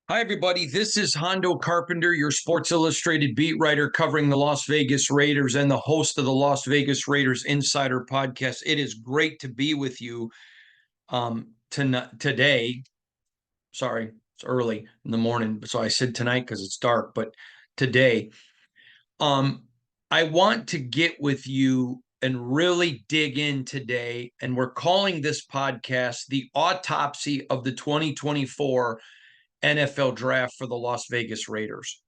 Hi, everybody. This is Hondo Carpenter, your Sports Illustrated beat writer covering the Las Vegas Raiders and the host of the Las Vegas Raiders Insider Podcast. It is great to be with you today. Sorry, it's early in the morning, so I said tonight because it's dark, but today. Um, I want to get with you and really dig in today, and we're calling this podcast the Autopsy of the 2024 NFL draft for the Las Vegas Raiders.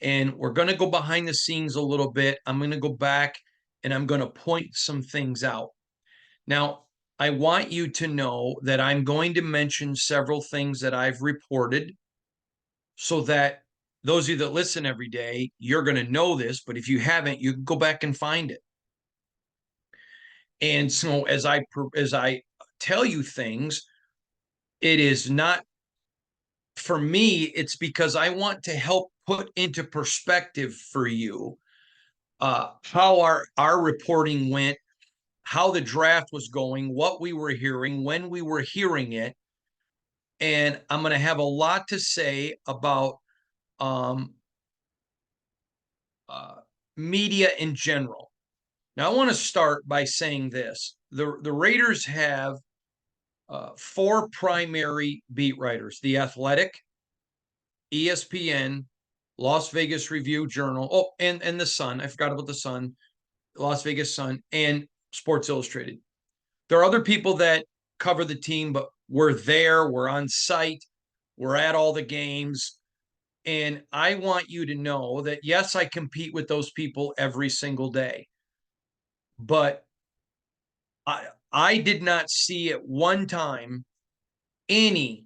And we're going to go behind the scenes a little bit. I'm going to go back and I'm going to point some things out. Now, I want you to know that I'm going to mention several things that I've reported so that those of you that listen every day, you're going to know this. But if you haven't, you can go back and find it. And so as I tell you things, it is not for me, it's because I want to help put into perspective for you how our reporting went, how the draft was going, what we were hearing, when we were hearing it. And I'm going to have a lot to say about um, uh, media in general. Now, I want to start by saying this. The Raiders have four primary beat writers: The Athletic, ESPN, Las Vegas Review Journal. Oh, and the Sun. I forgot about the Sun, Las Vegas Sun, and Sports Illustrated. There are other people that cover the team, but we're there, we're on site, we're at all the games. And I want you to know that, yes, I compete with those people every single day. But I did not see at one time any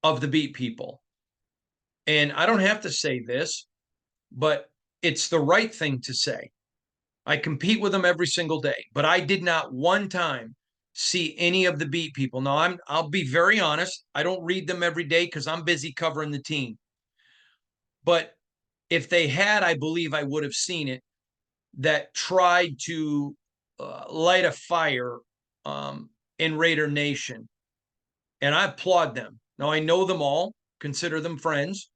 of the beat people. And I don't have to say this, but it's the right thing to say. I compete with them every single day, but I did not one time see any of the beat people. Now, I'll be very honest. I don't read them every day because I'm busy covering the team. But if they had, I believe I would have seen it, that tried to light a fire in Raider Nation. And I applaud them. Now, I know them all, consider them friends,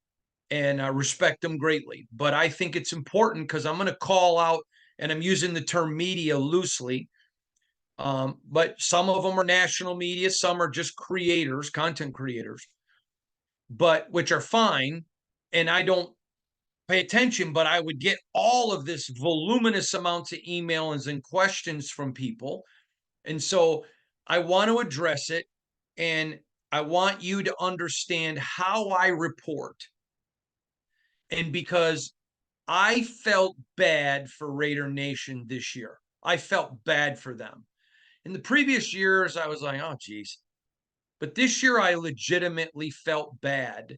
and I respect them greatly. But I think it's important because I'm going to call out, and I'm using the term media loosely, but some of them are national media, some are just creators, content creators, but which are fine. And I don't pay attention, but I would get all of this voluminous amounts of emails and questions from people. And so I want to address it. And I want you to understand how I report. And because I felt bad for Raider Nation this year, I felt bad for them. In the previous years, I was like, oh, geez. But this year, I legitimately felt bad.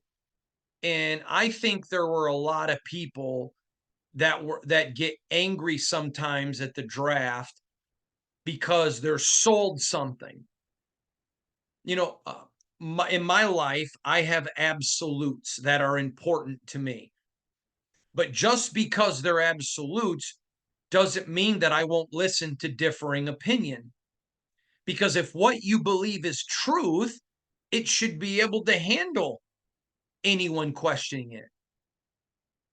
And I think there were a lot of people that get angry sometimes at the draft because they're sold something. You know, in my life, I have absolutes that are important to me. But just because they're absolutes doesn't mean that I won't listen to differing opinion. Because if what you believe is truth, it should be able to handle anyone questioning it.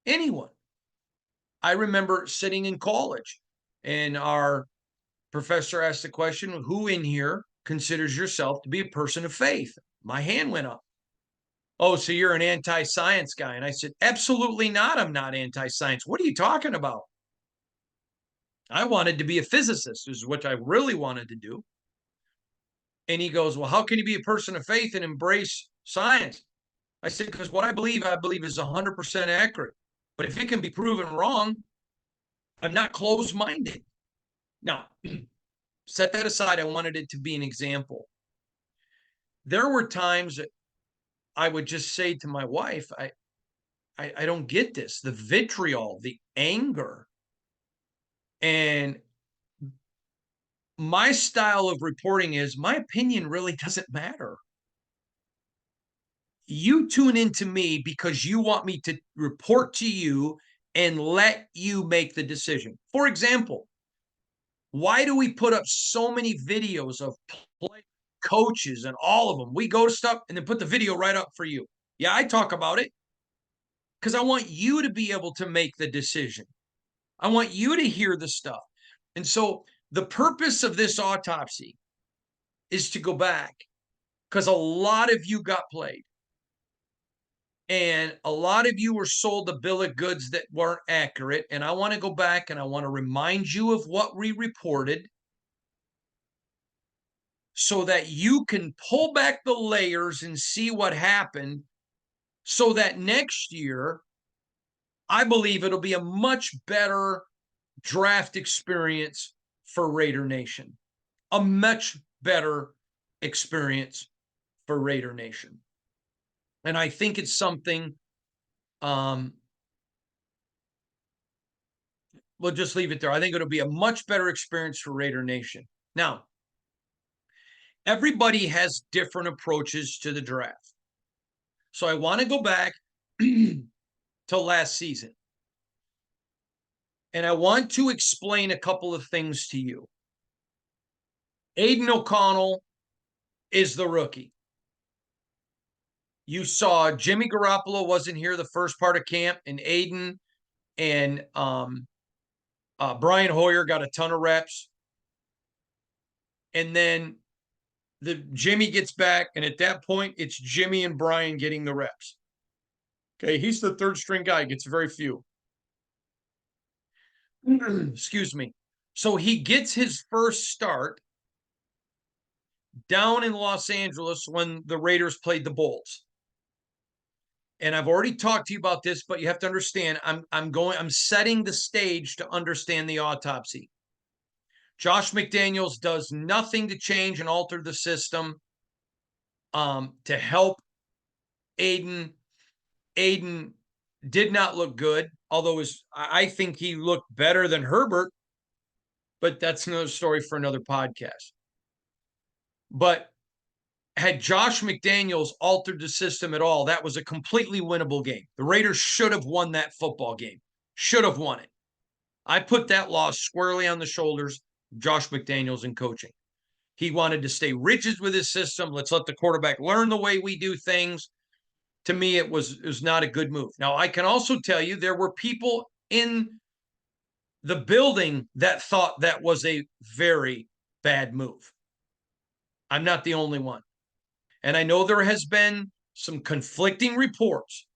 Anyone. I remember sitting in college and our professor asked the question, who in here considers yourself to be a person of faith? My hand went up. Oh, so you're an anti-science guy. And I said, absolutely not. I'm not anti-science. What are you talking about? I wanted to be a physicist, is what I really wanted to do. And he goes, well, how can you be a person of faith and embrace science? I said, because what I believe is 100% accurate. But if it can be proven wrong, I'm not closed-minded. Now, set that aside. I wanted it to be an example. There were times that I would just say to my wife, I don't get this, the vitriol, the anger. And my style of reporting is my opinion really doesn't matter. You tune into me because you want me to report to you and let you make the decision. For example, why do we put up so many videos of play coaches and all of them? We go to stuff and then put the video right up for you. Yeah, I talk about it because I want you to be able to make the decision. I want you to hear the stuff. And so the purpose of this autopsy is to go back because a lot of you got played. And a lot of you were sold a bill of goods that weren't accurate. And I want to go back and I want to remind you of what we reported so that you can pull back the layers and see what happened so that next year, I believe it'll be a much better draft experience for Raider Nation. A much better experience for Raider Nation. And I think it's something, we'll just leave it there. I think it'll be a much better experience for Raider Nation. Now, everybody has different approaches to the draft. So I want to go back to last season. And I want to explain a couple of things to you. Aiden O'Connell is the rookie. You saw Jimmy Garoppolo wasn't here the first part of camp, and Aiden and Brian Hoyer got a ton of reps. And then Jimmy gets back, and at that point, it's Jimmy and Brian getting the reps. Okay, he's the third string guy, gets very few. Excuse me. So he gets his first start down in Los Angeles when the Raiders played the Bulls. And I've already talked to you about this, but you have to understand, I'm setting the stage to understand the autopsy. Josh McDaniels does nothing to change and alter the system to help Aiden. Aiden did not look good, although I think he looked better than Herbert, but that's another story for another podcast. But had Josh McDaniels altered the system at all, that was a completely winnable game. The Raiders should have won that football game, should have won it. I put that loss squarely on the shoulders of Josh McDaniels in coaching. He wanted to stay rigid with his system. Let's let the quarterback learn the way we do things. To me, it was not a good move. Now, I can also tell you there were people in the building that thought that was a very bad move. I'm not the only one. And I know there has been some conflicting reports.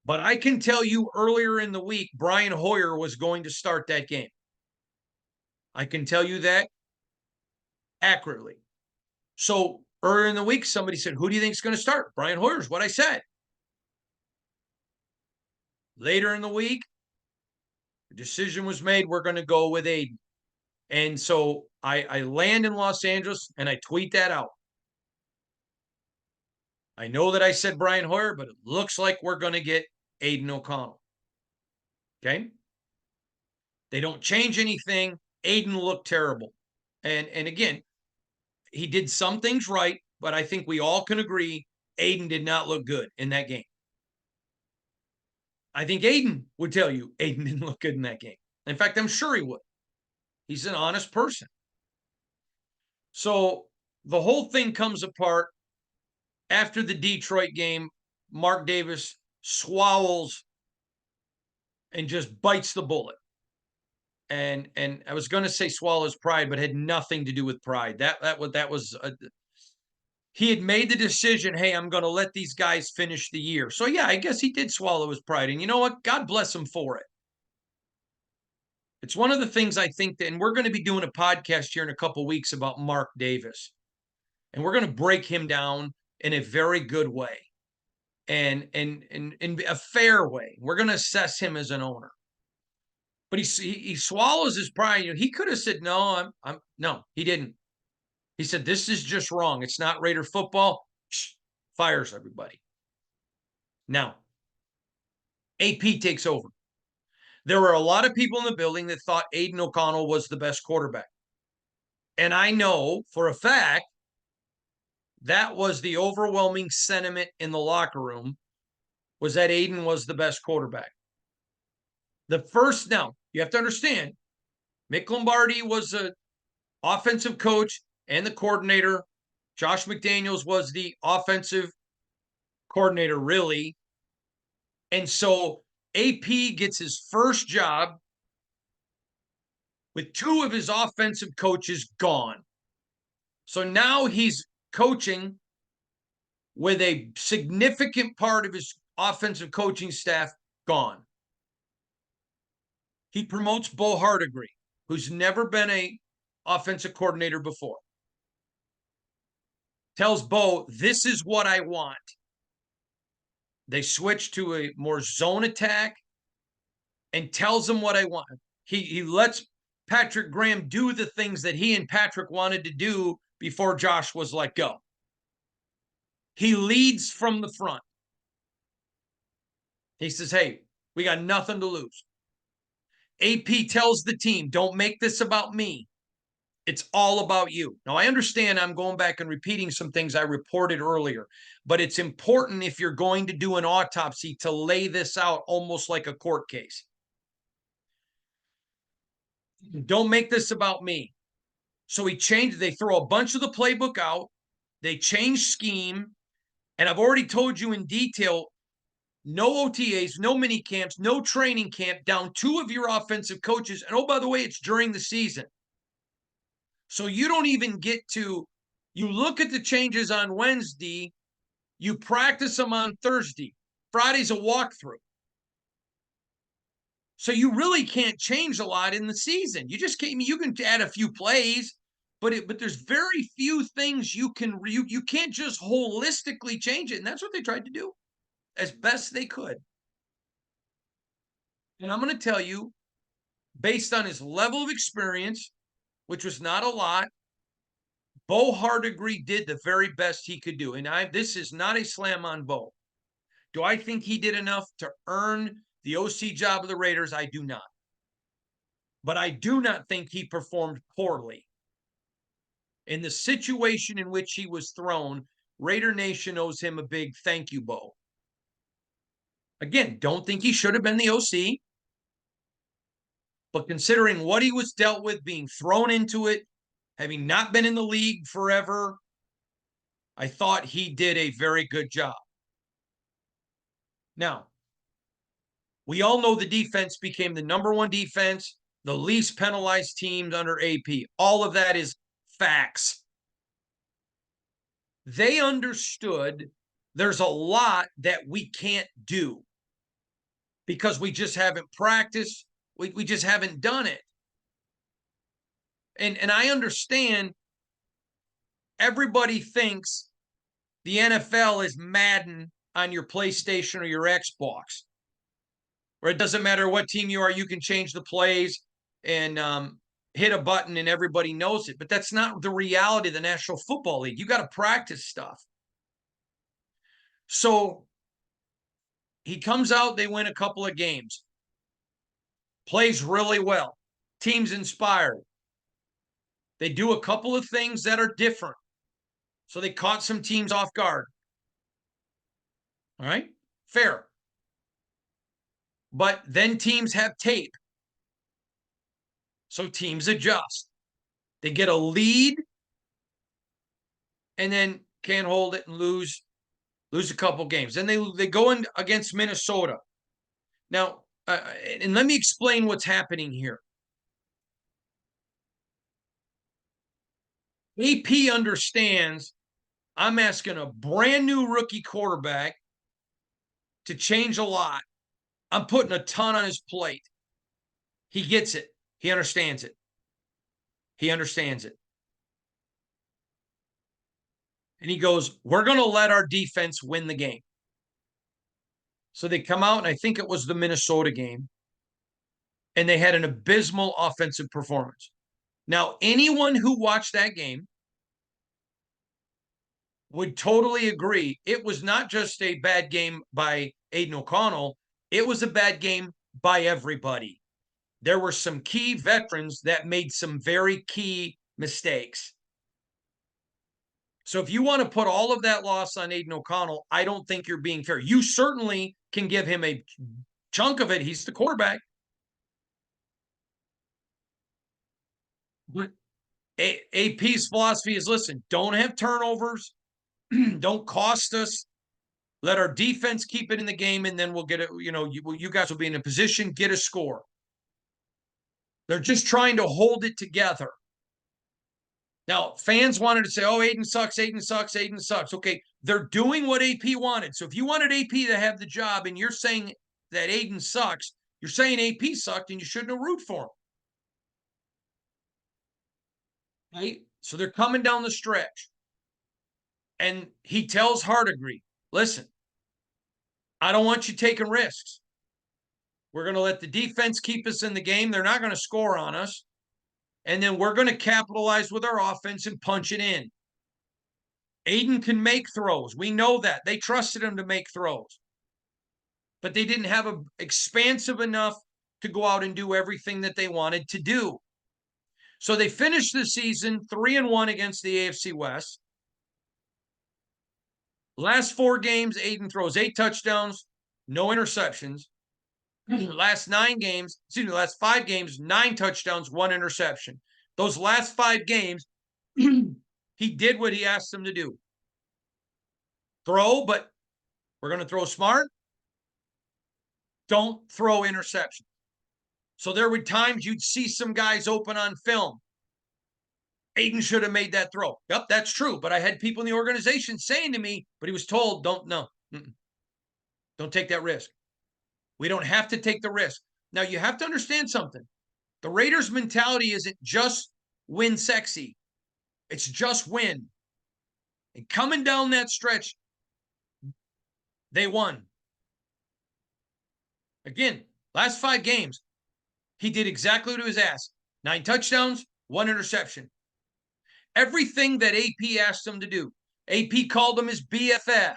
But I can tell you earlier in the week, Brian Hoyer was going to start that game. I can tell you that accurately. So earlier in the week, somebody said, who do you think is going to start? Brian Hoyer's what I said. Later in the week, the decision was made, we're going to go with Aiden. And so I land in Los Angeles and I tweet that out. I know that I said Brian Hoyer, but it looks like we're going to get Aiden O'Connell. Okay? They don't change anything. Aiden looked terrible. And again, he did some things right, but I think we all can agree Aiden did not look good in that game. I think Aiden would tell you Aiden didn't look good in that game. In fact, I'm sure he would. He's an honest person. So the whole thing comes apart after the Detroit game. Mark Davis swallows and just bites the bullet. And I was going to say swallows pride, but had nothing to do with pride. That was he had made the decision, hey, I'm going to let these guys finish the year. So, yeah, I guess he did swallow his pride. And you know what? God bless him for it. It's one of the things I think that, and we're going to be doing a podcast here in a couple of weeks about Mark Davis. And we're going to break him down in a very good way and in a fair way. We're going to assess him as an owner. But he swallows his pride. He could have said, no, no, he didn't. He said, this is just wrong. It's not Raider football. Fires everybody. Now, AP takes over. There were a lot of people in the building that thought Aiden O'Connell was the best quarterback. And I know for a fact that was the overwhelming sentiment in the locker room, was that Aiden was the best quarterback. Now, you have to understand, Mick Lombardi was an offensive coach and the coordinator. Josh McDaniels was the offensive coordinator, really. And so AP gets his first job with two of his offensive coaches gone. So now he's coaching with a significant part of his offensive coaching staff gone. He promotes Bo Hardigree, who's never been a offensive coordinator before. Tells Bo, this is what I want. They switch to a more zone attack and tells him what I want. He lets Patrick Graham do the things that he and Patrick wanted to do before Josh was let go. He leads from the front. He says, hey, we got nothing to lose. AP tells the team, don't make this about me. It's all about you. Now, I understand I'm going back and repeating some things I reported earlier, but it's important if you're going to do an autopsy to lay this out almost like a court case. Don't make this about me. So they throw a bunch of the playbook out, they change scheme, and I've already told you in detail, no OTAs, no mini camps, no training camp, down two of your offensive coaches. And oh, by the way, it's during the season. So you don't even get to, you look at the changes on Wednesday, you practice them on Thursday. Friday's a walkthrough. So you really can't change a lot in the season. You just can't, you can add a few plays, but there's very few things you can't just holistically change it. And that's what they tried to do as best they could. And I'm going to tell you, based on his level of experience, which was not a lot, Bo Hardigree did the very best he could do. And this is not a slam on Bo. Do I think he did enough to earn the OC job of the Raiders? I do not. But I do not think he performed poorly. In the situation in which he was thrown, Raider Nation owes him a big thank you, Bo. Again, don't think he should have been the OC. But considering what he was dealt with, being thrown into it, having not been in the league forever, I thought he did a very good job. Now, we all know the defense became the number one defense, the least penalized teams under AP. All of that is facts. They understood there's a lot that we can't do because we just haven't practiced. We just haven't done it. And I understand everybody thinks the NFL is Madden on your PlayStation or your Xbox, where it doesn't matter what team you are, you can change the plays and hit a button and everybody knows it. But that's not the reality of the National Football League. You got to practice stuff. So he comes out, they win a couple of games, plays really well, team's inspired. They do a couple of things that are different. So they caught some teams off guard. All right, fair. But then teams have tape. So teams adjust. They get a lead and then can't hold it and lose a couple games. Then they go in against Minnesota. Now, and let me explain what's happening here. AP understands I'm asking a brand new rookie quarterback to change a lot. I'm putting a ton on his plate. He gets it. He understands it. He understands it. And he goes, we're going to let our defense win the game. So they come out, and I think it was the Minnesota game, and they had an abysmal offensive performance. Now, anyone who watched that game would totally agree it was not just a bad game by Aiden O'Connell. It was a bad game by everybody. There were some key veterans that made some very key mistakes. So if you want to put all of that loss on Aiden O'Connell, I don't think you're being fair. You certainly can give him a chunk of it. He's the quarterback. But AP's philosophy is, listen, don't have turnovers. Don't cost us. Let our defense keep it in the game, and then we'll get it. You guys will be in a position, get a score. They're just trying to hold it together. Now, fans wanted to say, oh, Aiden sucks, Aiden sucks, Aiden sucks. Okay, they're doing what AP wanted. So if you wanted AP to have the job and you're saying that Aiden sucks, you're saying AP sucked and you shouldn't have root for him. Right? So they're coming down the stretch. And he tells Hardigree, listen, I don't want you taking risks. We're going to let the defense keep us in the game. They're not going to score on us. And then we're going to capitalize with our offense and punch it in. Aiden can make throws. We know that. They trusted him to make throws. But they didn't have a expansive enough to go out and do everything that they wanted to do. So they finished the season 3-1 against the AFC West. Last 4 games, Aiden throws 8 touchdowns, no interceptions. Last 5 games, 9 touchdowns, 1 interception. Those last 5 games, he did what he asked them to do. Throw, but we're going to throw smart. Don't throw interceptions. So there were times you'd see some guys open on film. Aiden should have made that throw. Yep, that's true. But I had people in the organization saying to me, but he was told, don't take that risk. We don't have to take the risk. Now, you have to understand something. The Raiders' mentality isn't just win sexy. It's just win. And coming down that stretch, they won. Again, last 5 games, he did exactly what he was asked. 9 touchdowns, 1 interception. Everything that AP asked him to do. AP called him his BFF.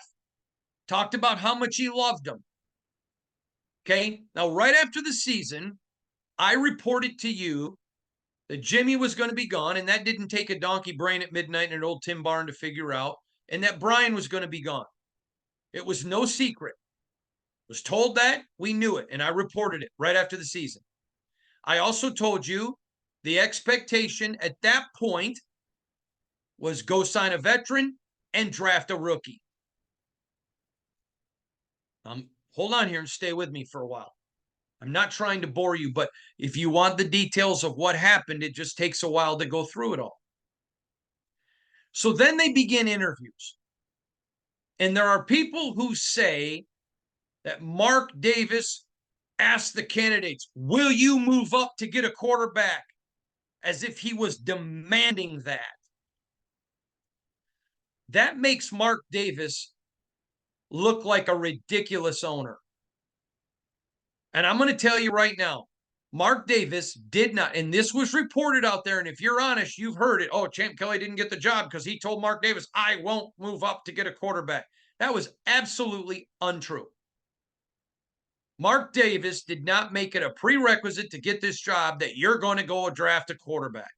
Talked about how much he loved him. Okay, now right after the season, I reported to you that Jimmy was going to be gone, and that didn't take a donkey brain at midnight in an old Tim barn to figure out, and that Brian was going to be gone. It was no secret. I was told that, we knew it, and I reported it right after the season. I also told you the expectation at that point was go sign a veteran and draft a rookie. Hold on here and stay with me for a while. I'm not trying to bore you, but if you want the details of what happened, it just takes a while to go through it all. So then they begin interviews. And there are people who say that Mark Davis asked the candidates, will you move up to get a quarterback? As if he was demanding that. That makes Mark Davis look like a ridiculous owner. And I'm going to tell you right now, Mark Davis did not, and this was reported out there, and if you're honest, you've heard it. Oh, Champ Kelly didn't get the job because he told Mark Davis, I won't move up to get a quarterback. That was absolutely untrue. Mark Davis did not make it a prerequisite to get this job that you're going to go draft a quarterback.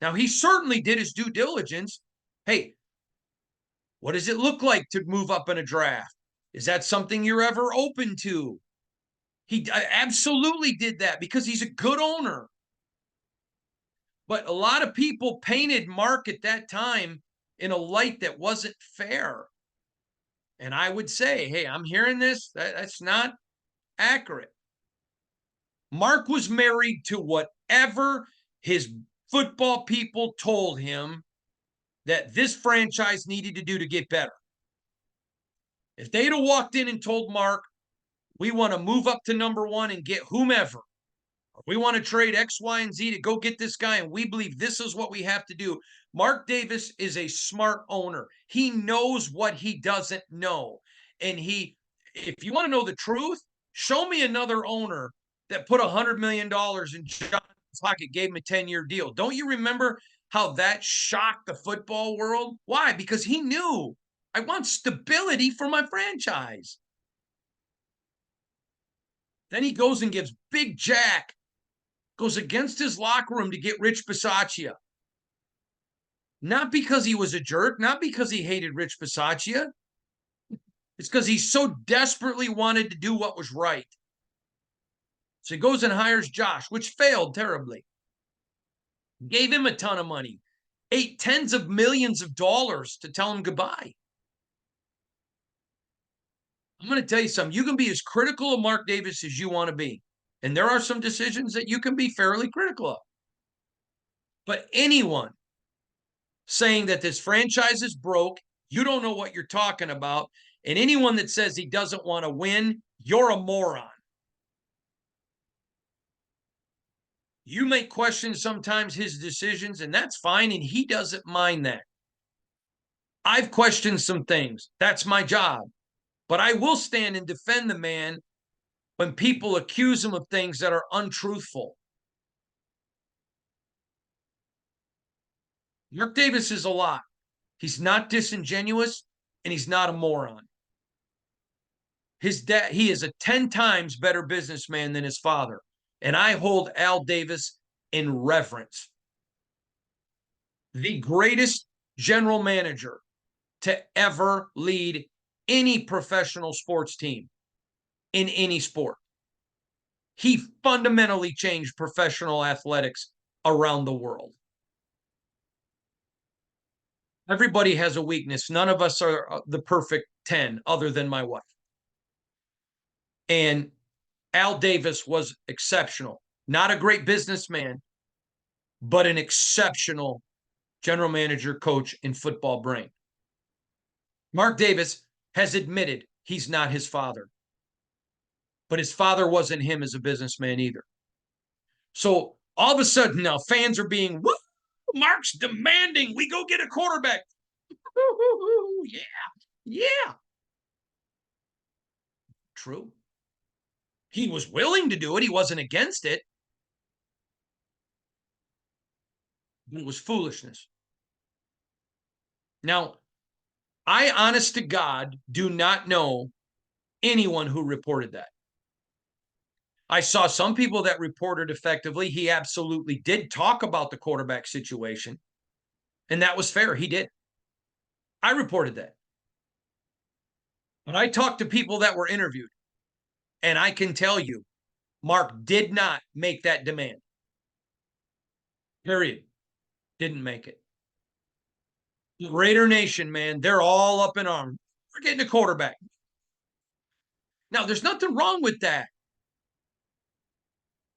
Now, he certainly did his due diligence. Hey, what does it look like to move up in a draft? Is that something you're ever open to? He absolutely did that because he's a good owner. But a lot of people painted Mark at that time in a light that wasn't fair. And I would say, hey, I'm hearing this. That's not accurate. Mark was married to whatever his football people told him that this franchise needed to do to get better. If they'd have walked in and told Mark, we want to move up to number 1 and get whomever, or we want to trade X, Y, and Z to go get this guy, and we believe this is what we have to do. Mark Davis is a smart owner. He knows what he doesn't know. And if you want to know the truth, show me another owner that put $100 million in John's pocket, gave him a 10-year deal. Don't you remember how that shocked the football world? Why? Because he knew, I want stability for my franchise. Then he goes and gives Big Jack, goes against his locker room to get Rich Bisaccia. Not because he was a jerk, not because he hated Rich Bisaccia. It's because he so desperately wanted to do what was right. So he goes and hires Josh, which failed terribly. Gave him a ton of money. Ate tens of millions of dollars to tell him goodbye. I'm going to tell you something. You can be as critical of Mark Davis as you want to be. And there are some decisions that you can be fairly critical of. But anyone saying that this franchise is broke, you don't know what you're talking about, and anyone that says he doesn't want to win, you're a moron. You may question sometimes his decisions, and that's fine, and he doesn't mind that. I've questioned some things. That's my job. But I will stand and defend the man when people accuse him of things that are untruthful. Mark Davis is a lot. He's not disingenuous, and he's not a moron. His dad, he is a 10 times better businessman than his father. And I hold Al Davis in reverence. The greatest general manager to ever lead any professional sports team in any sport. He fundamentally changed professional athletics around the world. Everybody has a weakness. None of us are the perfect 10 other than my wife. And Al Davis was exceptional. Not a great businessman, but an exceptional general manager, coach, and football brain. Mark Davis has admitted he's not his father, but his father wasn't him as a businessman either. So all of a sudden now fans are being, woo, Mark's demanding we go get a quarterback. Yeah, yeah. True. He was willing to do it. He wasn't against it. But it was foolishness. Now, I, honest to God, do not know anyone who reported that. I saw some people that reported effectively. He absolutely did talk about the quarterback situation, and that was fair. He did. I reported that. But I talked to people that were interviewed, and I can tell you, Mark did not make that demand. Period. Didn't make it. The Raider Nation, man, they're all up in arms. We're getting a quarterback. Now, there's nothing wrong with that.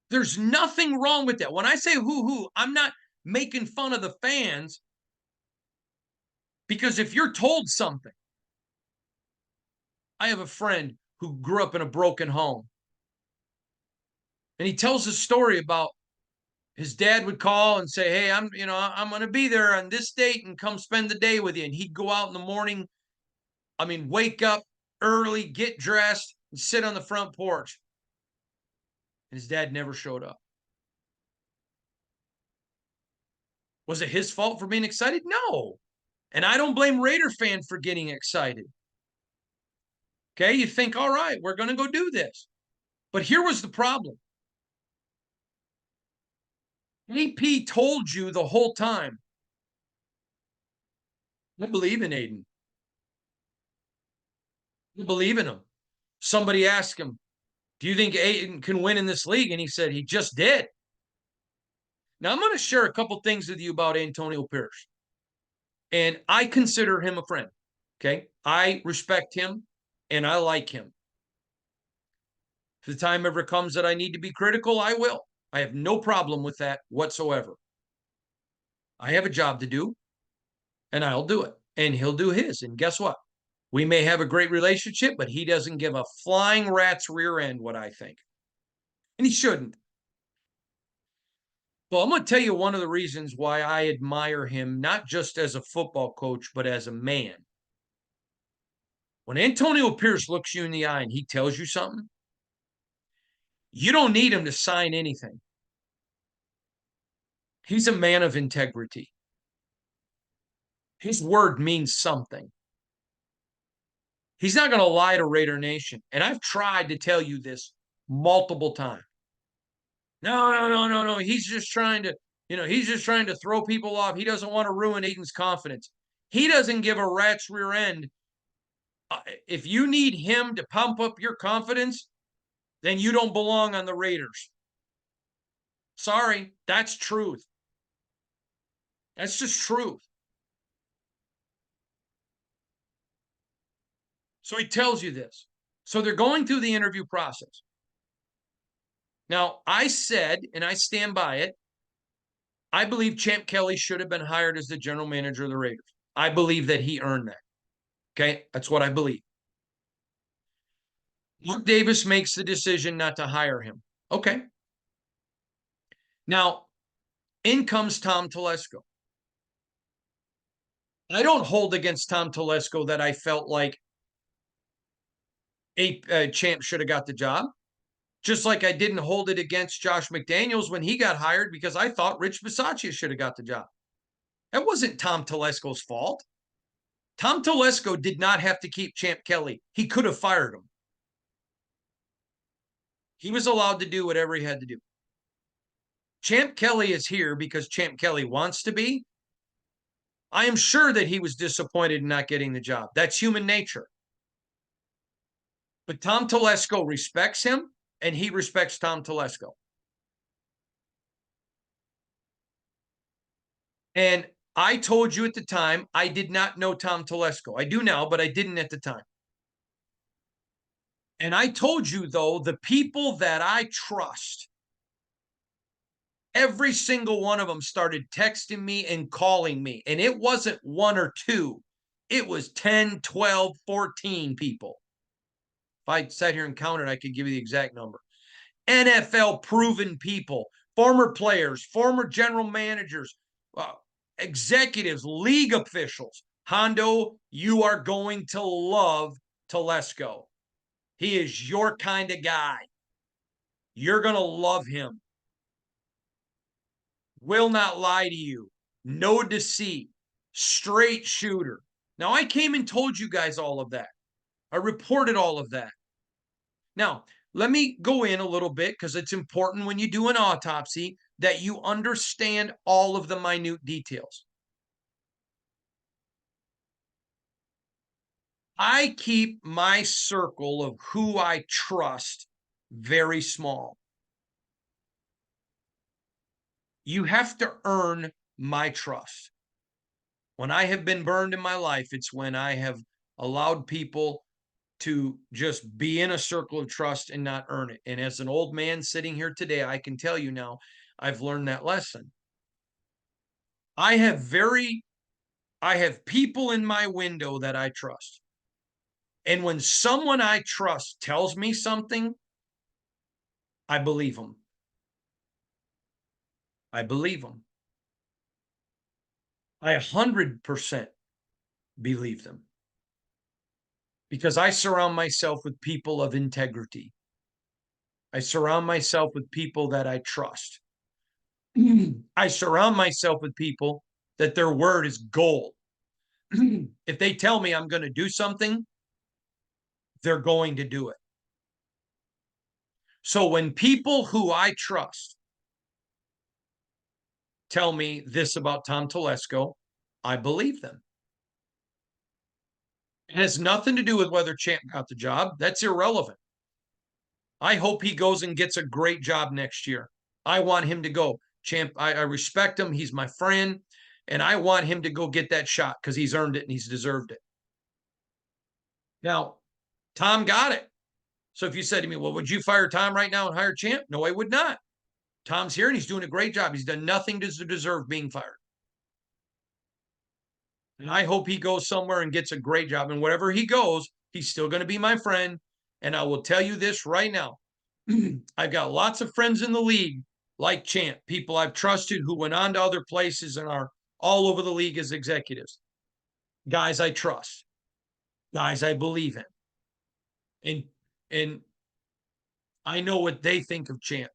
There's nothing wrong with that. When I say hoo-hoo, I'm not making fun of the fans, because if you're told something, I have a friend who grew up in a broken home, and he tells a story about his dad would call and say, "Hey, I'm going to be there on this date and come spend the day with you." And he'd go out in the morning. I mean, wake up early, get dressed, and sit on the front porch. And his dad never showed up. Was it his fault for being excited? No. And I don't blame Raider fans for getting excited. Okay, you think, all right, we're going to go do this. But here was the problem. AP told you the whole time, I believe in Aiden. I believe in him. Somebody asked him, do you think Aiden can win in this league? And he said he just did. Now, I'm going to share a couple things with you about Antonio Pierce. And I consider him a friend. Okay. I respect him and I like him. If the time ever comes that I need to be critical, I will. I have no problem with that whatsoever. I have a job to do and I'll do it. And he'll do his. And guess what? We may have a great relationship, but he doesn't give a flying rat's rear end what I think. And he shouldn't. Well, I'm going to tell you one of the reasons why I admire him, not just as a football coach, but as a man. When Antonio Pierce looks you in the eye and he tells you something, you don't need him to sign anything. He's a man of integrity. His word means something. He's not going to lie to Raider Nation. And I've tried to tell you this multiple times. No. He's just trying to throw people off. He doesn't want to ruin Aiden's confidence. He doesn't give a rat's rear end. If you need him to pump up your confidence, then you don't belong on the Raiders. Sorry, that's truth. That's just truth. So he tells you this. So they're going through the interview process. Now, I said, and I stand by it, I believe Champ Kelly should have been hired as the general manager of the Raiders. I believe that he earned that. Okay, that's what I believe. Mark Davis makes the decision not to hire him. Okay. Now, in comes Tom Telesco. I don't hold against Tom Telesco that I felt like a Champ should have got the job. Just like I didn't hold it against Josh McDaniels when he got hired because I thought Rich Bisaccia should have got the job. That wasn't Tom Telesco's fault. Tom Telesco did not have to keep Champ Kelly. He could have fired him. He was allowed to do whatever he had to do. Champ Kelly is here because Champ Kelly wants to be. I am sure that he was disappointed in not getting the job. That's human nature. But Tom Telesco respects him, and he respects Tom Telesco. And I told you at the time, I did not know Tom Telesco. I do now, but I didn't at the time. And I told you, though, the people that I trust, every single one of them started texting me and calling me. And it wasn't one or two. It was 10, 12, 14 people. If I sat here and counted, I could give you the exact number. NFL proven people, former players, former general managers, executives, league officials. Hondo, you are going to love Telesco. He is your kind of guy. You're going to love him. Will not lie to you. No deceit. Straight shooter. Now, I came and told you guys all of that. I reported all of that. Now, let me go in a little bit because it's important when you do an autopsy that you understand all of the minute details. I keep my circle of who I trust very small. You have to earn my trust. When I have been burned in my life, it's when I have allowed people to just be in a circle of trust and not earn it. And as an old man sitting here today, I can tell you now, I've learned that lesson. I have people in my window that I trust. And when someone I trust tells me something, I believe them. I believe them. I 100% believe them. Because I surround myself with people of integrity. I surround myself with people that I trust. I surround myself with people that their word is gold. If they tell me I'm going to do something, they're going to do it. So when people who I trust tell me this about Tom Telesco, I believe them. It has nothing to do with whether Champ got the job. That's irrelevant. I hope he goes and gets a great job next year. I want him to go. Champ, I respect him. He's my friend. And I want him to go get that shot because he's earned it and he's deserved it. Now, Tom got it. So if you said to me, well, would you fire Tom right now and hire Champ? No, I would not. Tom's here and he's doing a great job. He's done nothing to deserve being fired. And I hope he goes somewhere and gets a great job. And wherever he goes, he's still going to be my friend. And I will tell you this right now. I've got lots of friends in the league like Champ, people I've trusted who went on to other places and are all over the league as executives. Guys I trust. Guys I believe in. And I know what they think of Champ.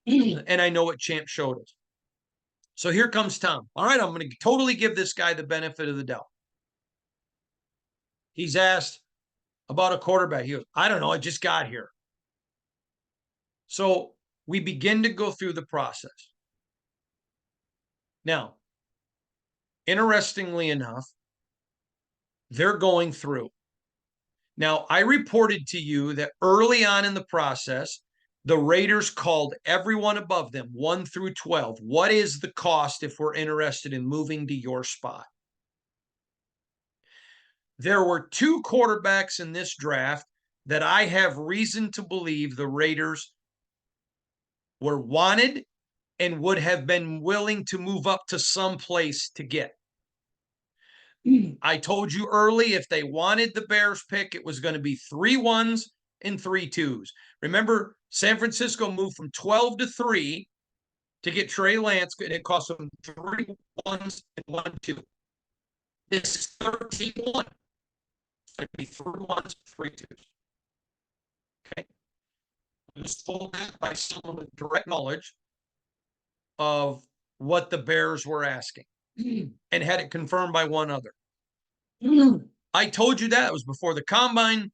And I know what Champ showed us. So here comes Tom. All right, I'm going to totally give this guy the benefit of the doubt. He's asked about a quarterback. He goes, I don't know. I just got here. So we begin to go through the process. Now, interestingly enough, they're going through. Now, I reported to you that early on in the process, the Raiders called everyone above them, 1 through 12. What is the cost if we're interested in moving to your spot? There were 2 quarterbacks in this draft that I have reason to believe the Raiders were wanted and would have been willing to move up to some place to get. I told you early, if they wanted the Bears pick, it was going to be 3 1s and 3 2s. Remember, San Francisco moved from 12 to 3 to get Trey Lance, and it cost them 3 1s and 1 2. This is 13-1. It's going to be 3 1s, 3 2s. Okay. I was told that by someone with direct knowledge of what the Bears were asking and had it confirmed by one other. I told you that. It was before the combine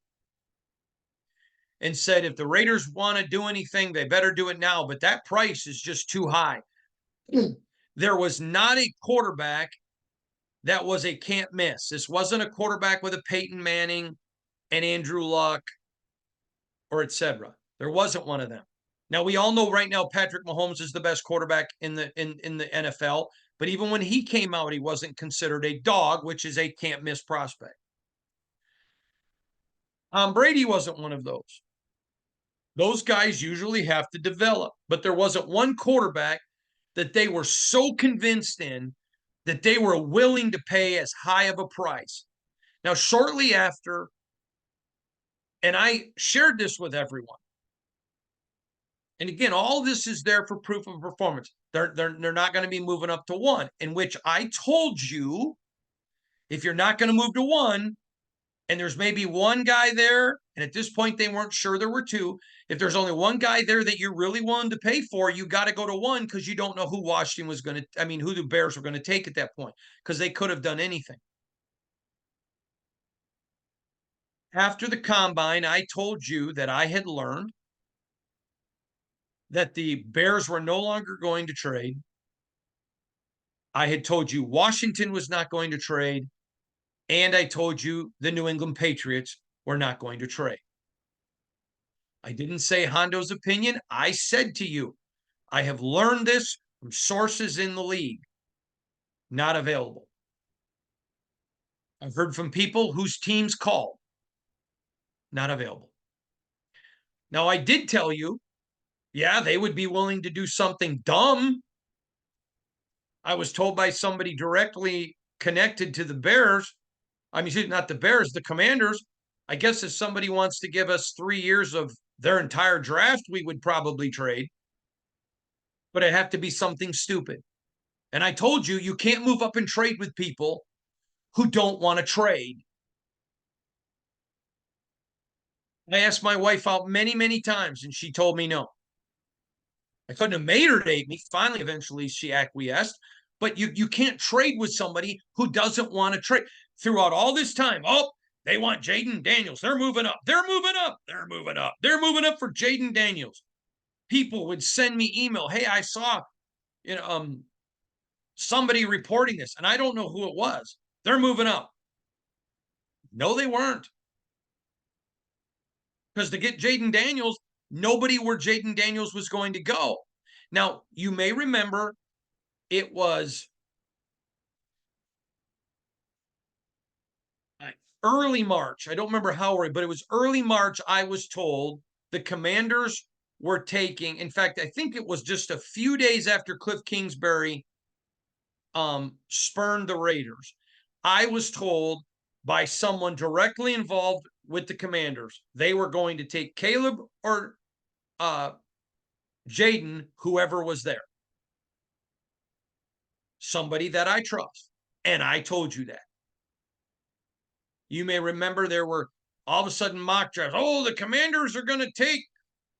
and said if the Raiders want to do anything, they better do it now. But that price is just too high. There was not a quarterback that was a can't miss. This wasn't a quarterback with a Peyton Manning and Andrew Luck or etc. There wasn't one of them. Now we all know right now Patrick Mahomes is the best quarterback in the NFL, but even when he came out, he wasn't considered a dog, which is a can't miss prospect. Tom Brady wasn't one of those. Those guys usually have to develop, but there wasn't one quarterback that they were so convinced in that they were willing to pay as high of a price. Now, shortly after, and I shared this with everyone, and again, all this is there for proof of performance. They're not going to be moving up to 1, in which I told you, if you're not going to move to 1, and there's maybe one guy there, and at this point they weren't sure there were 2. If there's only one guy there that you're really willing to pay for, you got to go to 1 because you don't know who Washington was going to, who the Bears were going to take at that point, because they could have done anything. After the combine, I told you that I had learned that the Bears were no longer going to trade. I had told you Washington was not going to trade. And I told you the New England Patriots were not going to trade. I didn't say Hondo's opinion. I said to you, I have learned this from sources in the league. Not available. I've heard from people whose teams called. Not available. Now, I did tell you, yeah, they would be willing to do something dumb. I was told by somebody directly connected to the Bears, not the Bears, the Commanders. I guess if somebody wants to give us 3 years of their entire draft, we would probably trade. But it have to be something stupid. And I told you, you can't move up and trade with people who don't want to trade. I asked my wife out many, many times, and she told me no. I couldn't have made her date me. Finally, eventually, she acquiesced. But you can't trade with somebody who doesn't want to trade. Throughout all this time, they want Jaden Daniels. They're moving up. They're moving up. They're moving up. They're moving up for Jaden Daniels. People would send me email. Hey, I saw, somebody reporting this, and I don't know who it was. They're moving up. No, they weren't. Because to get Jaden Daniels, nobody where Jaden Daniels was going to go. Now, you may remember it was early March. I don't remember how early, but it was early March. I was told the Commanders were taking, in fact, I think it was just a few days after Cliff Kingsbury spurned the Raiders. I was told by someone directly involved with the Commanders, they were going to take Caleb or Jaden, whoever was there. Somebody that I trust. And I told you that. You may remember there were all of a sudden mock drafts. Oh, the Commanders are going to take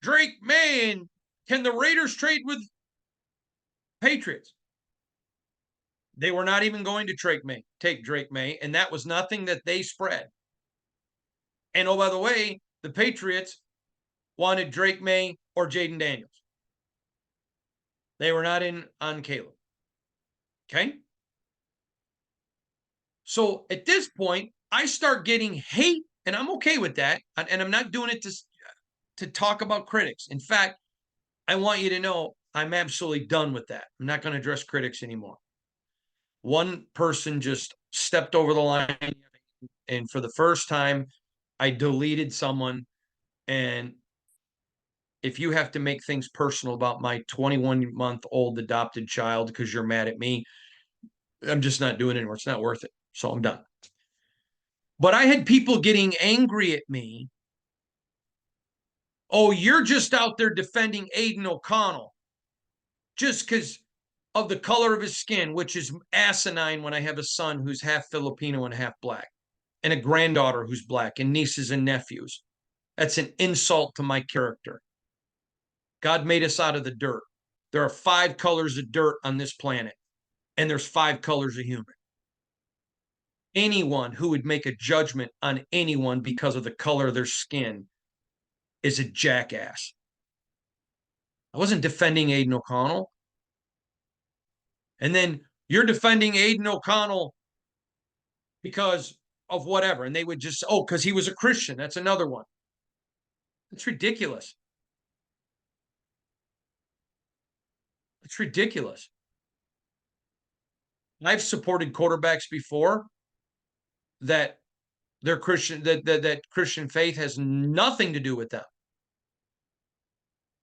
Drake May. And can the Raiders trade with Patriots? They were not even going to take Drake May, and that was nothing that they spread. And oh, by the way, the Patriots wanted Drake May or Jaden Daniels. They were not in on Caleb. Okay? So at this point, I start getting hate, and I'm okay with that. And I'm not doing it to talk about critics. In fact, I want you to know I'm absolutely done with that. I'm not going to address critics anymore. One person just stepped over the line, and for the first time, I deleted someone And if you have to make things personal about my 21-month-old adopted child because you're mad at me, I'm just not doing it anymore. It's not worth it. So I'm done. But I had people getting angry at me. Oh, you're just out there defending Aiden O'Connell just because of the color of his skin, which is asinine when I have a son who's half Filipino and half black, and a granddaughter who's black, and nieces and nephews. That's an insult to my character. God made us out of the dirt. There are 5 colors of dirt on this planet, and there's 5 colors of human. Anyone who would make a judgment on anyone because of the color of their skin is a jackass. I wasn't defending Aiden O'Connell. And then you're defending Aiden O'Connell because of whatever. And they would just, oh, because he was a Christian. That's another one. It's ridiculous. It's ridiculous. I've supported quarterbacks before that their Christian that Christian faith has nothing to do with them.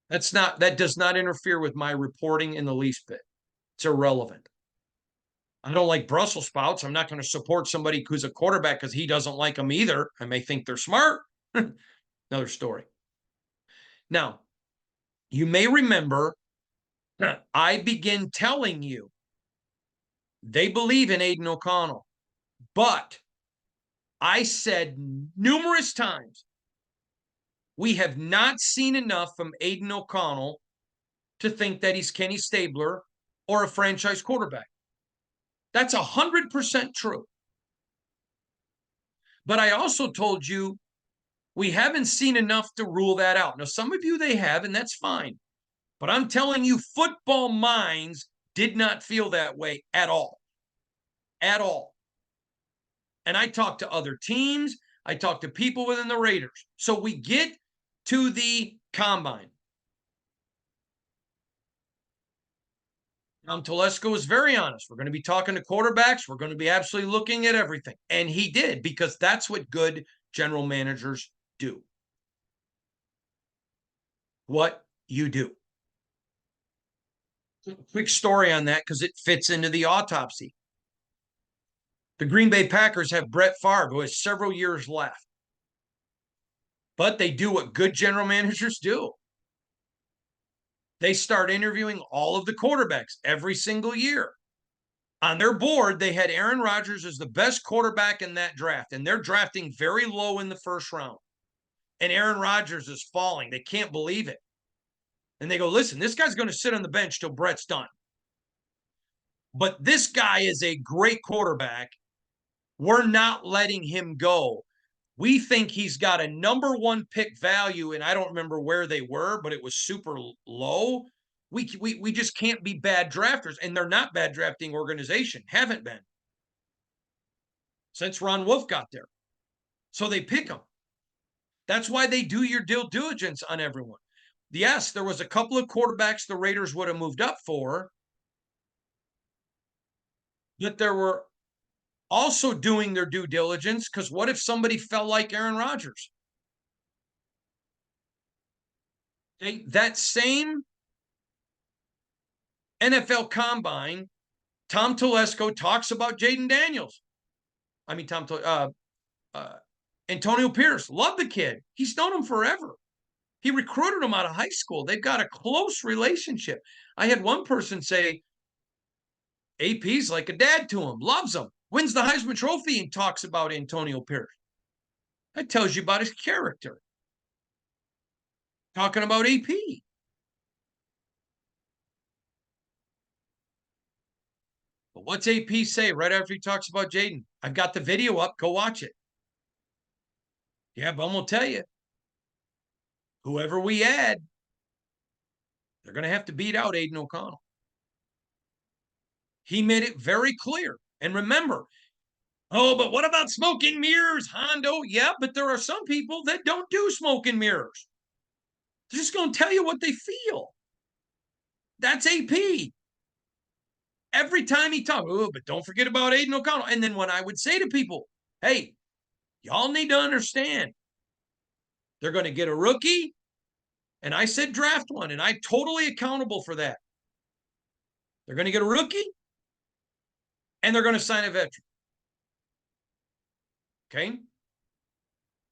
That does not interfere with my reporting in the least bit. It's irrelevant. I don't like Brussels sprouts. I'm not going to support somebody who's a quarterback because he doesn't like them either. I may think they're smart. Another story. Now, you may remember I begin telling you they believe in Aiden O'Connell, but I said numerous times we have not seen enough from Aiden O'Connell to think that he's Kenny Stabler or a franchise quarterback. That's 100% true. But I also told you we haven't seen enough to rule that out. Now, some of you they have, and that's fine. But I'm telling you, football minds did not feel that way at all. At all. And I talked to other teams. I talked to people within the Raiders. So we get to the combine. Telesco was very honest. We're going to be talking to quarterbacks. We're going to be absolutely looking at everything. And he did, because that's what good general managers do. What you do. Quick story on that because it fits into the autopsy. The Green Bay Packers have Brett Favre, who has several years left. But they do what good general managers do. They start interviewing all of the quarterbacks every single year. On their board, they had Aaron Rodgers as the best quarterback in that draft, and they're drafting very low in the first round. And Aaron Rodgers is falling. They can't believe it. And they go, listen, this guy's going to sit on the bench till Brett's done. But this guy is a great quarterback. We're not letting him go. We think he's got a number 1 pick value, and I don't remember where they were, but it was super low. We just can't be bad drafters, and they're not bad drafting organization. Haven't been since Ron Wolf got there. So they pick him. That's why they do your due diligence on everyone. Yes, there was a couple of quarterbacks the Raiders would have moved up for, but there were also doing their due diligence, because what if somebody felt like Aaron Rodgers? That same NFL Combine, Tom Telesco talks about Jaden Daniels. I mean, Antonio Pierce. Love the kid. He's known him forever. He recruited him out of high school. They've got a close relationship. I had one person say, AP's like a dad to him, loves him, wins the Heisman Trophy, and talks about Antonio Pierce. That tells you about his character. Talking about AP. But what's AP say right after he talks about Jaden? I've got the video up. Go watch it. Yeah, but I'm going to tell you, whoever we add, they're going to have to beat out Aiden O'Connell. He made it very clear. And remember, oh, but what about smoke and mirrors, Hondo? Yeah, but there are some people that don't do smoke and mirrors. They're just going to tell you what they feel. That's AP. Every time he talks, oh, but don't forget about Aiden O'Connell. And then when I would say to people, hey, y'all need to understand, They're going to get a rookie, and I said draft one, and I'm totally accountable for that. They're going to get a rookie, and they're going to sign a veteran. Okay?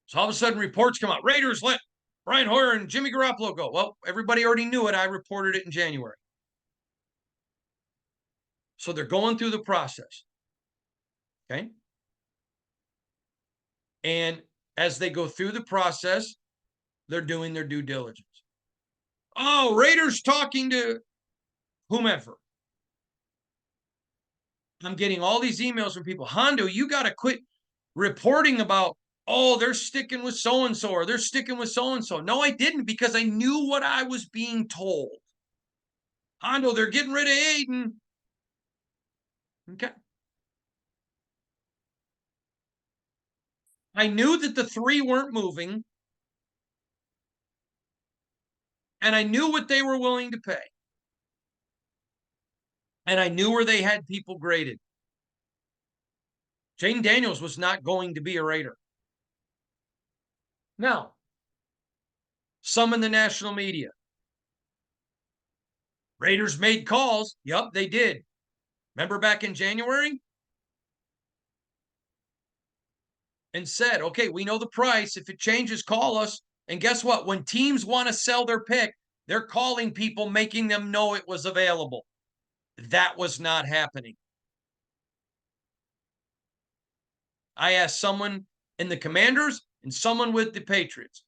So all of a sudden, reports come out. Raiders let Brian Hoyer and Jimmy Garoppolo go. Well, everybody already knew it. I reported it in January. So they're going through the process. Okay? And as they go through the process, they're doing their due diligence. Oh, Raiders talking to whomever. I'm getting all these emails from people. Hondo, you got to quit reporting about, oh, they're sticking with so-and-so or they're sticking with so-and-so. No, I didn't, because I knew what I was being told. Hondo, they're getting rid of Aiden. Okay. I knew that the three weren't moving, and I knew what they were willing to pay. And I knew where they had people graded. Jane Daniels was not going to be a Raider. Now, some in the national media. Raiders made calls. Yup, they did. Remember back in January? And said, okay, we know the price. If it changes, call us. And guess what? When teams want to sell their pick, they're calling people, making them know it was available. That was not happening. I asked someone in the Commanders and someone with the Patriots,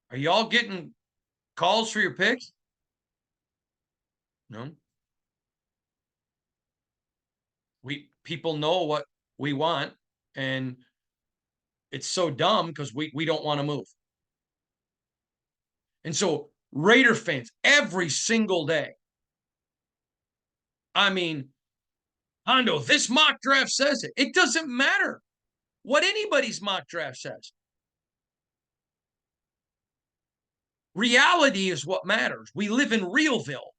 are y'all getting calls for your picks? No. People know what we want, and it's so dumb because we don't want to move. And so Raider fans, every single day, I mean, Hondo, this mock draft says it. It doesn't matter what anybody's mock draft says. Reality is what matters. We live in Realville.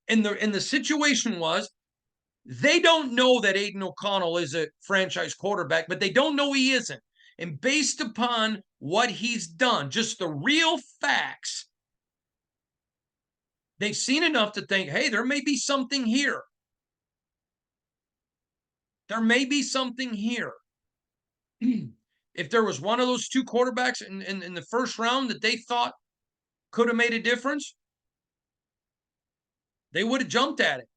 And the situation was, they don't know that Aiden O'Connell is a franchise quarterback, but they don't know he isn't. And based upon what he's done, just the real facts, they've seen enough to think, hey, there may be something here. There may be something here. If there was one of those two quarterbacks in the first round that they thought could have made a difference, they would have jumped at it.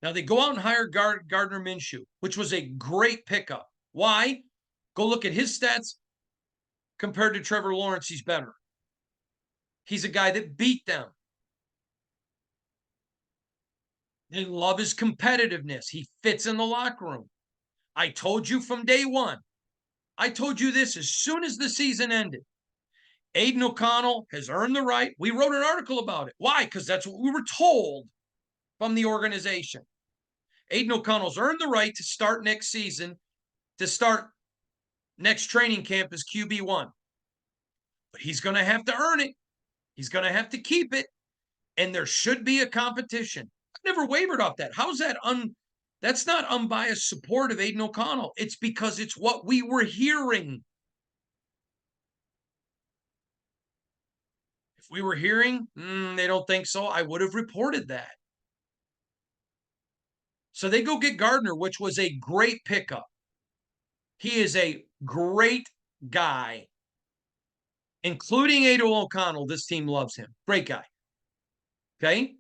Now, they go out and hire Gardner Minshew, which was a great pickup. Why? Go look at his stats compared to Trevor Lawrence. He's better. He's a guy that beat them. They love his competitiveness. He fits in the locker room. I told you from day one. I told you this as soon as the season ended. Aiden O'Connell has earned the right. We wrote an article about it. Why? Because that's what we were told from the organization. Aiden O'Connell's earned the right to start next season, to start next training camp as QB1. But he's going to have to earn it. He's going to have to keep it. And there should be a competition. I've never wavered off that. How's that that's not unbiased support of Aiden O'Connell. It's because it's what we were hearing. If we were hearing, they don't think so, I would have reported that. So they go get Gardner, which was a great pickup. He is a great guy. Including Aiden O'Connell, this team loves him. Great guy. Okay?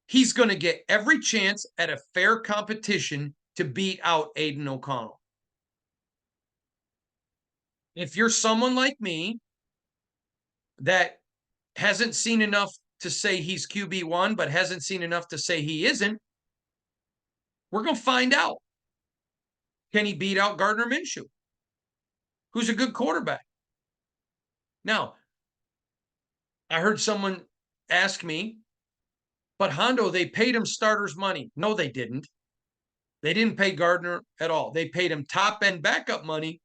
He's going to get every chance at a fair competition to beat out Aiden O'Connell. If you're someone like me that hasn't seen enough to say he's QB1, but hasn't seen enough to say he isn't, we're going to find out. Can he beat out Gardner Minshew, who's a good quarterback? Now, I heard someone ask me, but Hondo, they paid him starters money. No, they didn't. They didn't pay Gardner at all. They paid him top-end backup money,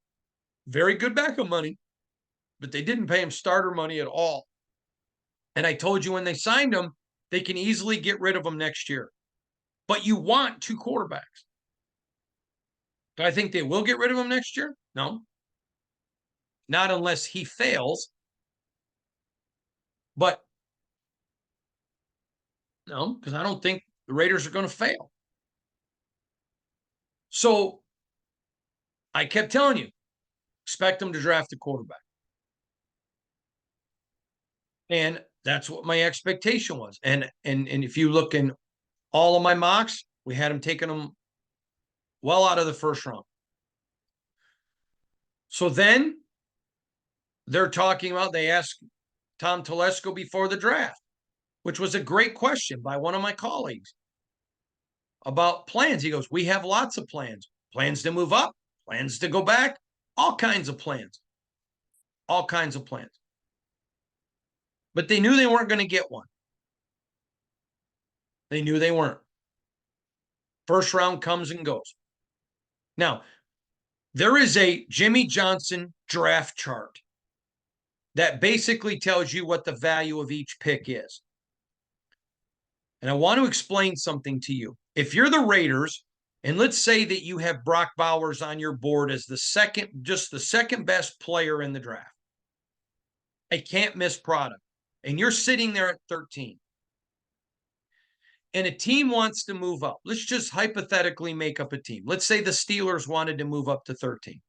very good backup money, but they didn't pay him starter money at all. And I told you when they signed him, they can easily get rid of him next year. But you want two quarterbacks. Do I think they will get rid of him next year? No. not unless he fails. But no, because I don't think the Raiders are going to fail. So I kept telling you, expect them to draft a quarterback. And that's what my expectation was. And if you look in all of my mocks, we had him taking them well out of the first round. So then they're talking about, they asked Tom Telesco before the draft, which was a great question by one of my colleagues about plans. He goes, we have lots of plans, plans to move up, plans to go back, all kinds of plans, all kinds of plans. But they knew they weren't going to get one. They knew they weren't. First round comes and goes. Now, there is a Jimmy Johnson draft chart that basically tells you what the value of each pick is. And I want to explain something to you. If you're the Raiders, and let's say that you have Brock Bowers on your board as the second best player in the draft, a can't miss product, and you're sitting there at 13, and a team wants to move up. Let's just hypothetically make up a team. Let's say the Steelers wanted to move up to 13.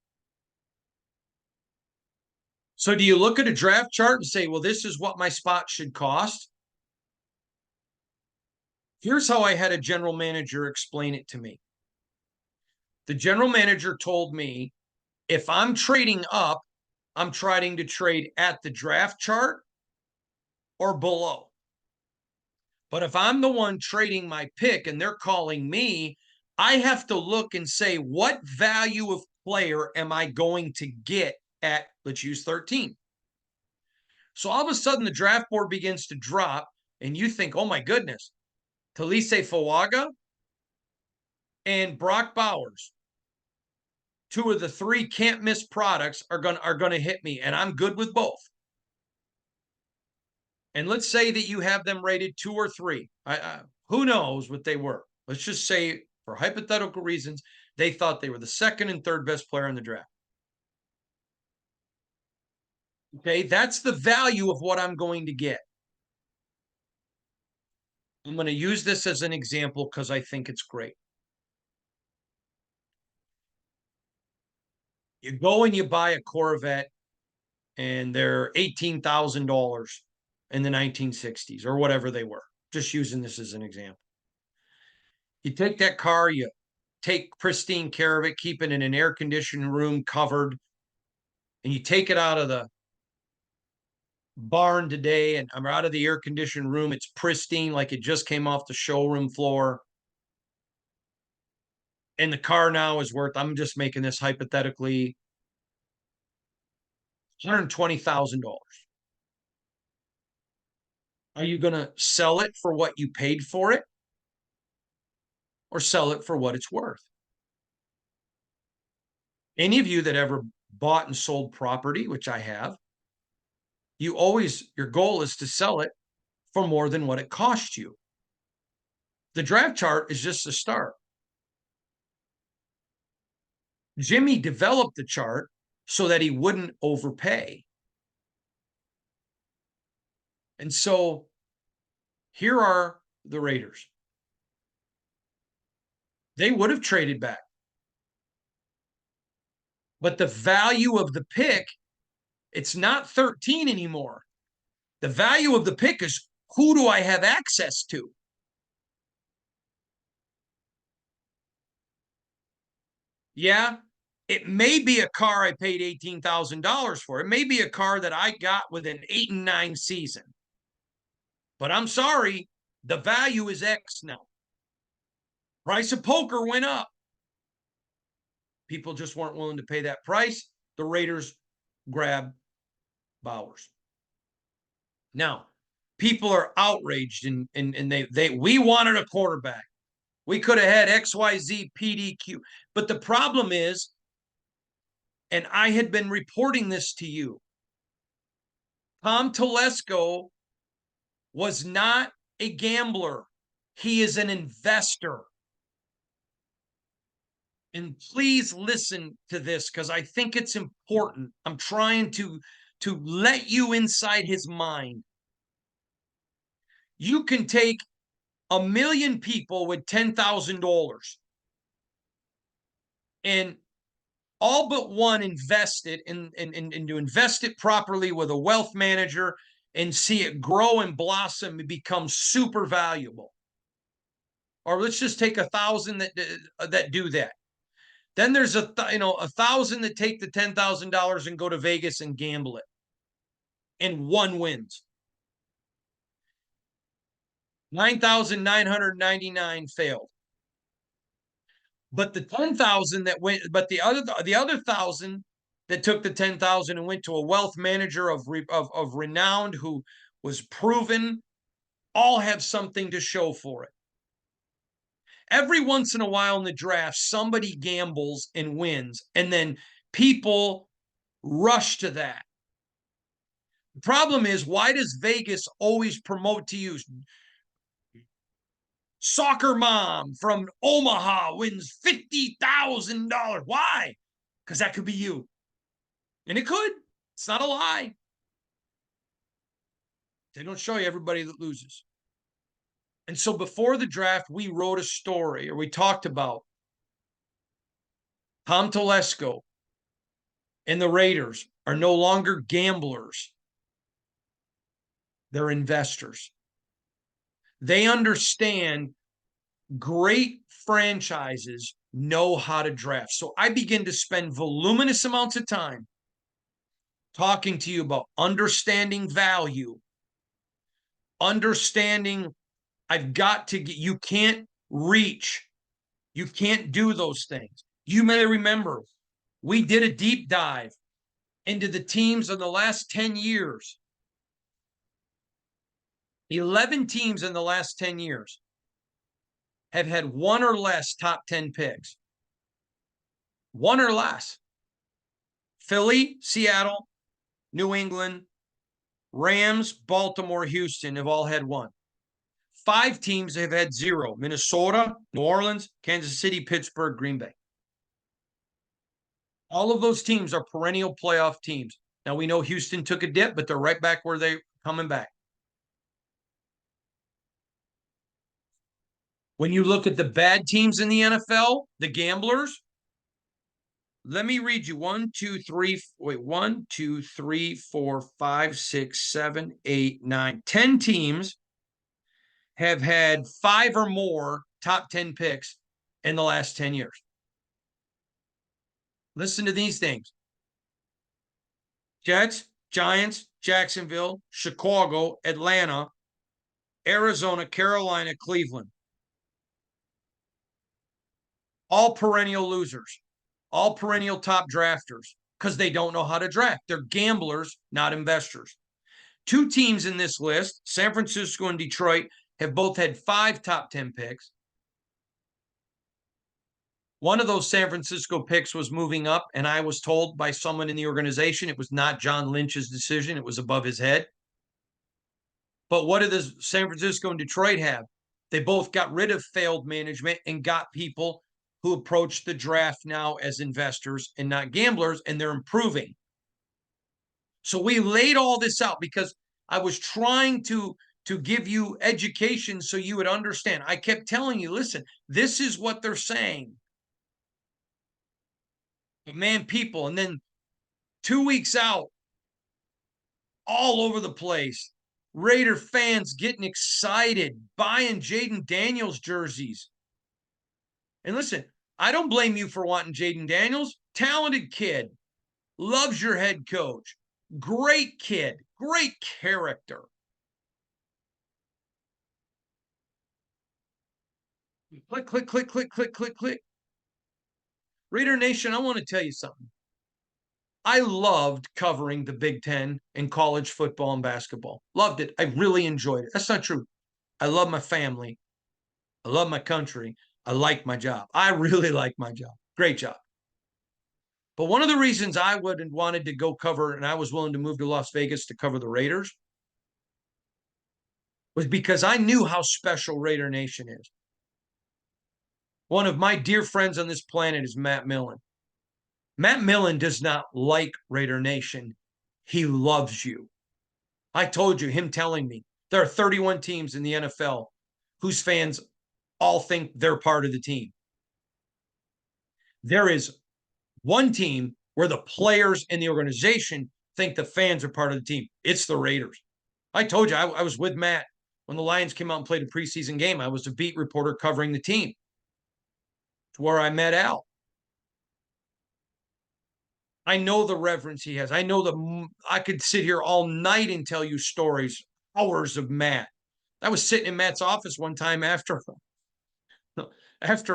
So do you look at a draft chart and say, well, this is what my spot should cost? Here's how I had a general manager explain it to me. The general manager told me, if I'm trading up, I'm trying to trade at the draft chart or below. But if I'm the one trading my pick and they're calling me, I have to look and say, what value of player am I going to get at, let's use 13. So all of a sudden the draft board begins to drop and you think, oh my goodness, Talise Fawaga and Brock Bowers, two of the three can't miss products, are going to hit me, and I'm good with both. And let's say that you have them rated 2 or 3. Who knows what they were? Let's just say, for hypothetical reasons, they thought they were the second and third best player in the draft. Okay, that's the value of what I'm going to get. I'm going to use this as an example because I think it's great. You go and you buy a Corvette, and they're $18,000 in the 1960s or whatever they were. Just using this as an example. You take that car, you take pristine care of it, keep it in an air-conditioned room covered, and you take it out of the barn today, and I'm out of the air-conditioned room. It's pristine, like it just came off the showroom floor. And the car now is worth, I'm just making this hypothetically, $120,000. Are you going to sell it for what you paid for it, or sell it for what it's worth? Any of you that ever bought and sold property, which I have, your goal is to sell it for more than what it cost you. The draft chart is just a start. Jimmy developed the chart so that he wouldn't overpay. And so here are the Raiders. They would have traded back. But the value of the pick, it's not 13 anymore. The value of the pick is, who do I have access to? Yeah, it may be a car I paid $18,000 for. It may be a car that I got with an 8-9 season. But I'm sorry, the value is X now. Price of poker went up. People just weren't willing to pay that price. The Raiders grabbed Bowers. Now, people are outraged, and we wanted a quarterback. We could have had XYZ PDQ. But the problem is, and I had been reporting this to you, Tom Telesco was not a gambler. He is an investor. And please listen to this because I think it's important. I'm trying to let you inside his mind. You can take 1,000,000 people with $10,000 and all but one invest it and to invest it properly with a wealth manager and see it grow and blossom and become super valuable. Or let's just take 1,000 that do that. Then there's 1,000 that take the $10,000 and go to Vegas and gamble it, and one wins. 9,999 failed. But the 10,000 that went, but the other 1,000 that took the 10,000 and went to a wealth manager of renowned who was proven, all have something to show for it. Every once in a while in the draft, somebody gambles and wins, and then people rush to that. The problem is, why does Vegas always promote to you? Soccer mom from Omaha wins $50,000. Why? Because that could be you. And it could. It's not a lie. They don't show you everybody that loses. And so before the draft, we wrote a story, or we talked about Tom Telesco and the Raiders are no longer gamblers. They're investors. They understand great franchises know how to draft. So I begin to spend voluminous amounts of time talking to you about understanding value, understanding I've got to get, you can't reach, you can't do those things. You may remember we did a deep dive into the teams in the last 10 years. 11 teams in the last 10 years have had one or less top 10 picks. One or less. Philly, Seattle, New England, Rams, Baltimore, Houston have all had one. 5 teams have had 0. Minnesota, New Orleans, Kansas City, Pittsburgh, Green Bay. All of those teams are perennial playoff teams. Now, we know Houston took a dip, but they're right back where they're coming back. When you look at the bad teams in the NFL, the gamblers, let me read you 1, 2, 3, 4, 5, 6, 7, 8, 9, 10 teams have had 5 or more top 10 picks in the last 10 years. Listen to these things: Jets, Giants, Jacksonville, Chicago, Atlanta, Arizona, Carolina, Cleveland. All perennial losers, all perennial top drafters, because they don't know how to draft. They're gamblers, not investors. 2 teams in this list, San Francisco and Detroit, have both had 5 top 10 picks. One of those San Francisco picks was moving up, and I was told by someone in the organization it was not John Lynch's decision. It was above his head. But what did the San Francisco and Detroit have? They both got rid of failed management and got people who approach the draft now as investors and not gamblers, and they're improving. So we laid all this out because I was trying to give you education so you would understand. I kept telling you, listen, this is what they're saying. But man, people, and then 2 weeks out, all over the place, Raider fans getting excited, buying Jaden Daniels jerseys. And listen, I don't blame you for wanting Jaden Daniels. Talented kid, loves your head coach, great kid, great character. Click, click, click, click, click, click, click. Raider Nation, I want to tell you something. I loved covering the Big Ten in college football and basketball. Loved it. I really enjoyed it. That's not true. I love my family. I love my country. I like my job. I really like my job. Great job. But one of the reasons I would have wanted to go cover, and I was willing to move to Las Vegas to cover the Raiders, was because I knew how special Raider Nation is. One of my dear friends on this planet is Matt Millen. Matt Millen does not like Raider Nation. He loves you. I told you, him telling me there are 31 teams in the NFL whose fans all think they're part of the team. There is one team where the players and the organization think the fans are part of the team. It's the Raiders. I told you, I was with Matt when the Lions came out and played a preseason game. I was a beat reporter covering the team. It's where I met Al. I know the reverence he has. I could sit here all night and tell you stories, hours of Matt. I was sitting in Matt's office one time after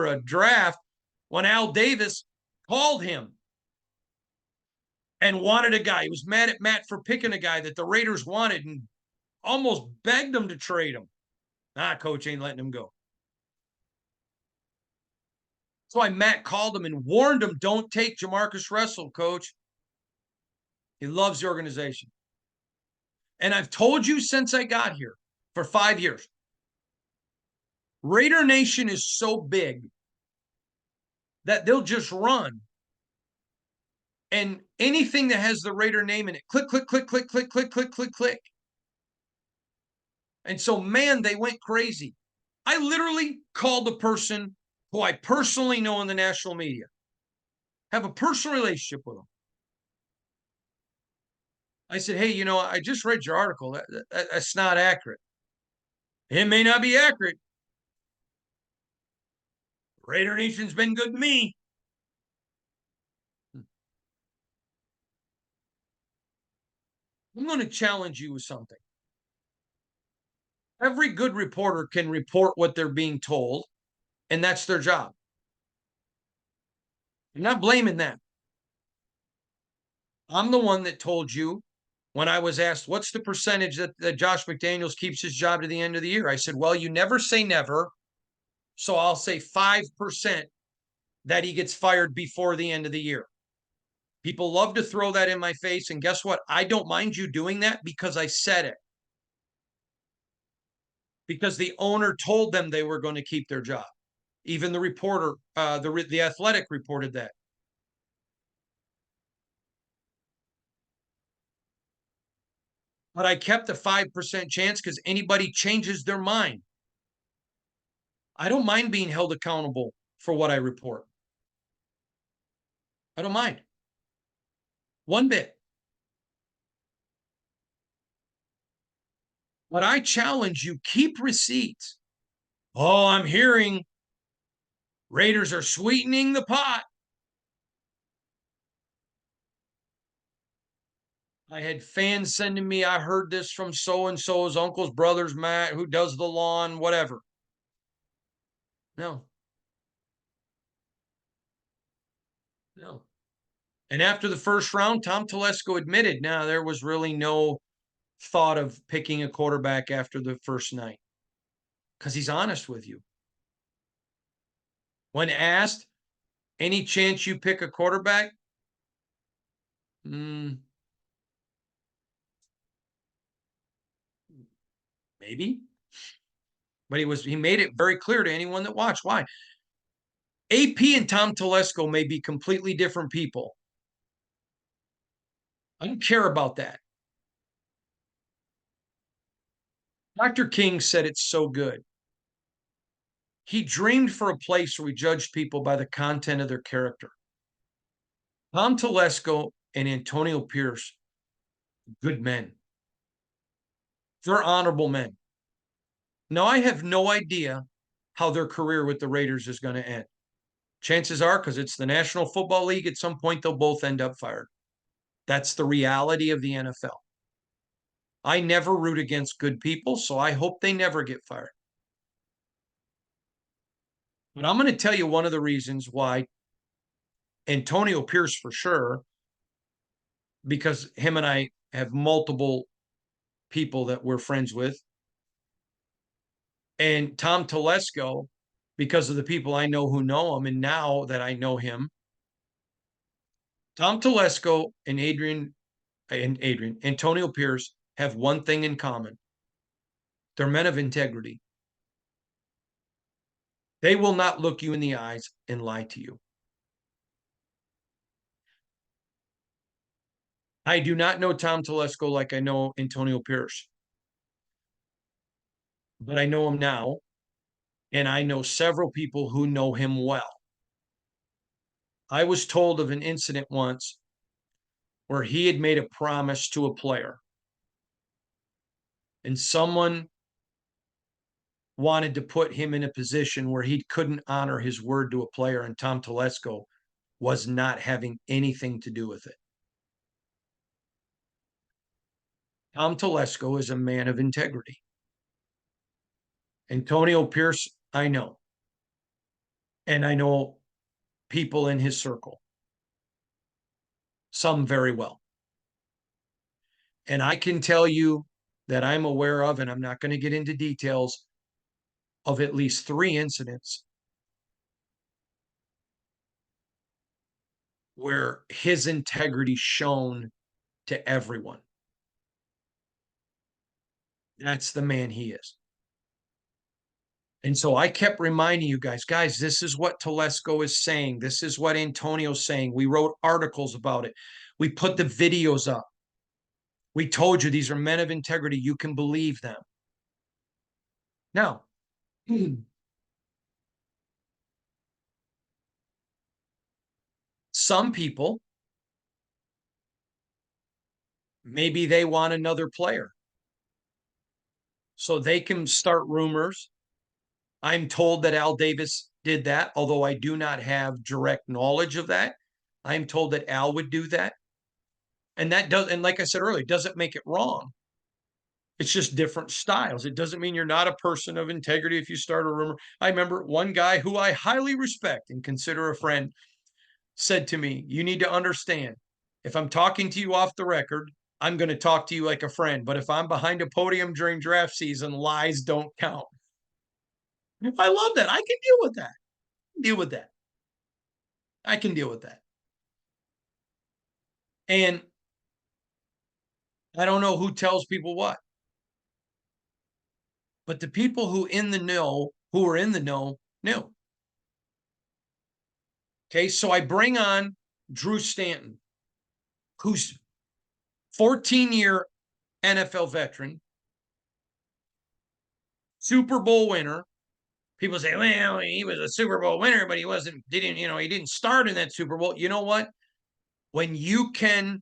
a draft when Al Davis called him and wanted a guy. He was mad at Matt for picking a guy that the Raiders wanted and almost begged him to trade him. Coach ain't letting him go. That's why Matt called him and warned him, don't take Jamarcus Russell, coach. He loves the organization. And I've told you since I got here for 5 years, Raider Nation is so big that they'll just run. And anything that has the Raider name in it, click, click, click, click, click, click, click, click, click. And so, man, they went crazy. I literally called the person who I personally know in the national media, have a personal relationship with them. I said, hey, I just read your article. That's not accurate. It may not be accurate. Raider Nation's been good to me. I'm going to challenge you with something. Every good reporter can report what they're being told, and that's their job. I'm not blaming them. I'm the one that told you when I was asked, what's the percentage that Josh McDaniels keeps his job to the end of the year? I said, well, you never say never. So I'll say 5% that he gets fired before the end of the year. People love to throw that in my face. And guess what? I don't mind you doing that because I said it. Because the owner told them they were going to keep their job. Even the reporter, the Athletic reported that. But I kept a 5% chance because anybody changes their mind. I don't mind being held accountable for what I report. I don't mind. One bit. But I challenge you, keep receipts. Oh, I'm hearing Raiders are sweetening the pot. I had fans sending me, I heard this from so-and-so's uncle's brother's Matt, who does the lawn, whatever. No. No. And after the first round, Tom Telesco admitted, now there was really no thought of picking a quarterback after the first night because he's honest with you. When asked, any chance you pick a quarterback? Maybe. But he made it very clear to anyone that watched. Why? AP and Tom Telesco may be completely different people. I don't care about that. Dr. King said it's so good. He dreamed for a place where we judged people by the content of their character. Tom Telesco and Antonio Pierce, good men. They're honorable men. Now, I have no idea how their career with the Raiders is going to end. Chances are, because it's the National Football League, at some point they'll both end up fired. That's the reality of the NFL. I never root against good people, so I hope they never get fired. But I'm going to tell you one of the reasons why Antonio Pierce, for sure, because him and I have multiple people that we're friends with, and Tom Telesco, because of the people I know who know him, and now that I know him, Tom Telesco and Antonio Pierce have one thing in common. They're men of integrity. They will not look you in the eyes and lie to you. I do not know Tom Telesco like I know Antonio Pierce, but I know him now, and I know several people who know him well. I was told of an incident once where he had made a promise to a player, and someone wanted to put him in a position where he couldn't honor his word to a player, and Tom Telesco was not having anything to do with it. Tom Telesco is a man of integrity. Antonio Pierce, I know. And I know people in his circle, some very well. And I can tell you that I'm aware of, and I'm not going to get into details, of at least 3 incidents where his integrity shone to everyone. That's the man he is. And so I kept reminding you guys, this is what Telesco is saying. This is what Antonio's saying. We wrote articles about it. We put the videos up. We told you these are men of integrity. You can believe them. Now, some people, maybe they want another player. So they can start rumors. I'm told that Al Davis did that, although I do not have direct knowledge of that. I'm told that Al would do that. And that does, and like I said earlier, doesn't make it wrong. It's just different styles. It doesn't mean you're not a person of integrity if you start a rumor. I remember one guy who I highly respect and consider a friend said to me, "You need to understand, if I'm talking to you off the record, I'm going to talk to you like a friend. But if I'm behind a podium during draft season, lies don't count." I love that. I can deal with that. Deal with that. I can deal with that. And I don't know who tells people what, but the people who are in the know, knew. Okay, so I bring on Drew Stanton, who's 14-year NFL veteran, Super Bowl winner. People say, well, he was a Super Bowl winner, but he didn't start in that Super Bowl. You know what? When you can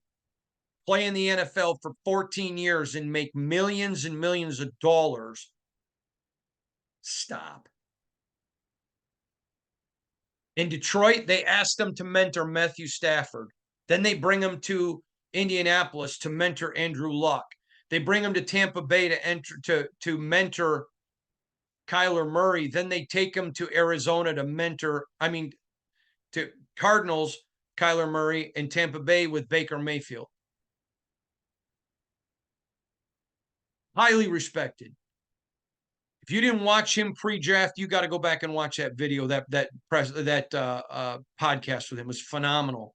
play in the NFL for 14 years and make millions and millions of dollars, stop. In Detroit, they asked him to mentor Matthew Stafford. Then they bring him to Indianapolis to mentor Andrew Luck. They bring him to Tampa Bay to mentor Kyler Murray. Then they take him to Arizona to Cardinals, Kyler Murray, and Tampa Bay with Baker Mayfield. Highly respected. If you didn't watch him pre-draft, you got to go back and watch that video. That podcast with him was phenomenal.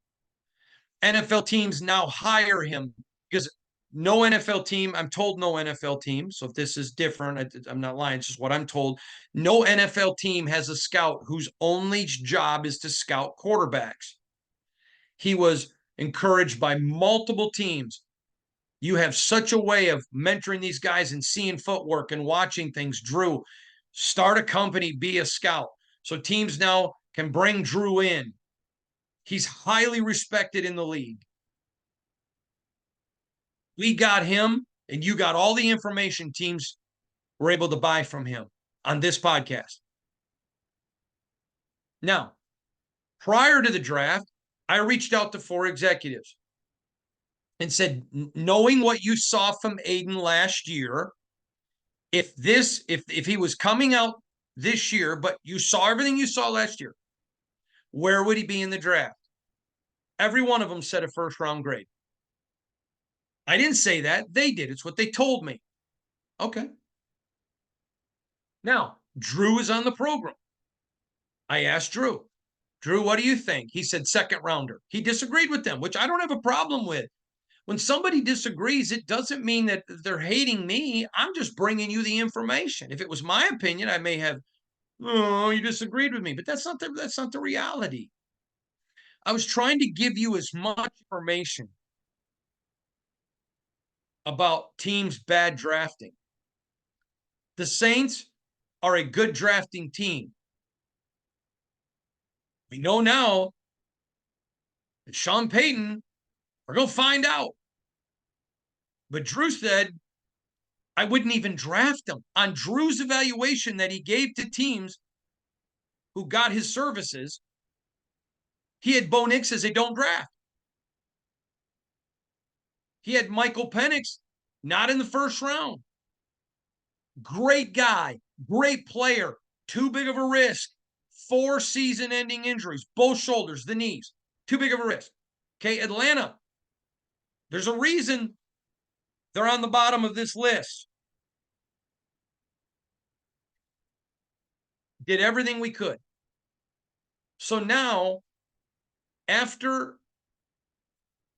NFL teams now hire him because no NFL team, I'm told no NFL team, so if this is different, I'm not lying, it's just what I'm told. No NFL team has a scout whose only job is to scout quarterbacks. He was encouraged by multiple teams. You have such a way of mentoring these guys and seeing footwork and watching things. Drew, start a company, be a scout. So teams now can bring Drew in. He's highly respected in the league. We got him, and you got all the information teams were able to buy from him on this podcast. Now, prior to the draft, I reached out to 4 executives and said, knowing what you saw from Aiden last year, if he was coming out this year, but you saw everything you saw last year, where would he be in the draft? Every one of them said a first-round grade. I didn't say that. They did. It's what they told me. Okay. Now, Drew is on the program. I asked Drew, what do you think? He said second rounder. He disagreed with them, which I don't have a problem with. When somebody disagrees, it doesn't mean that they're hating me. I'm just bringing you the information. If it was my opinion, I may have Oh, you disagreed with me, but that's not the reality. I was trying to give you as much information about teams' bad drafting. The Saints are a good drafting team. We know now that Sean Payton, we're going to find out. But Drew said, I wouldn't even draft him. On Drew's evaluation that he gave to teams who got his services, he had Bo Nix as a don't draft. He had Michael Penix not in the first round. Great guy, great player, too big of a risk. 4 season-ending injuries, both shoulders, the knees, too big of a risk. Okay, Atlanta, there's a reason they're on the bottom of this list. Did everything we could. So now, after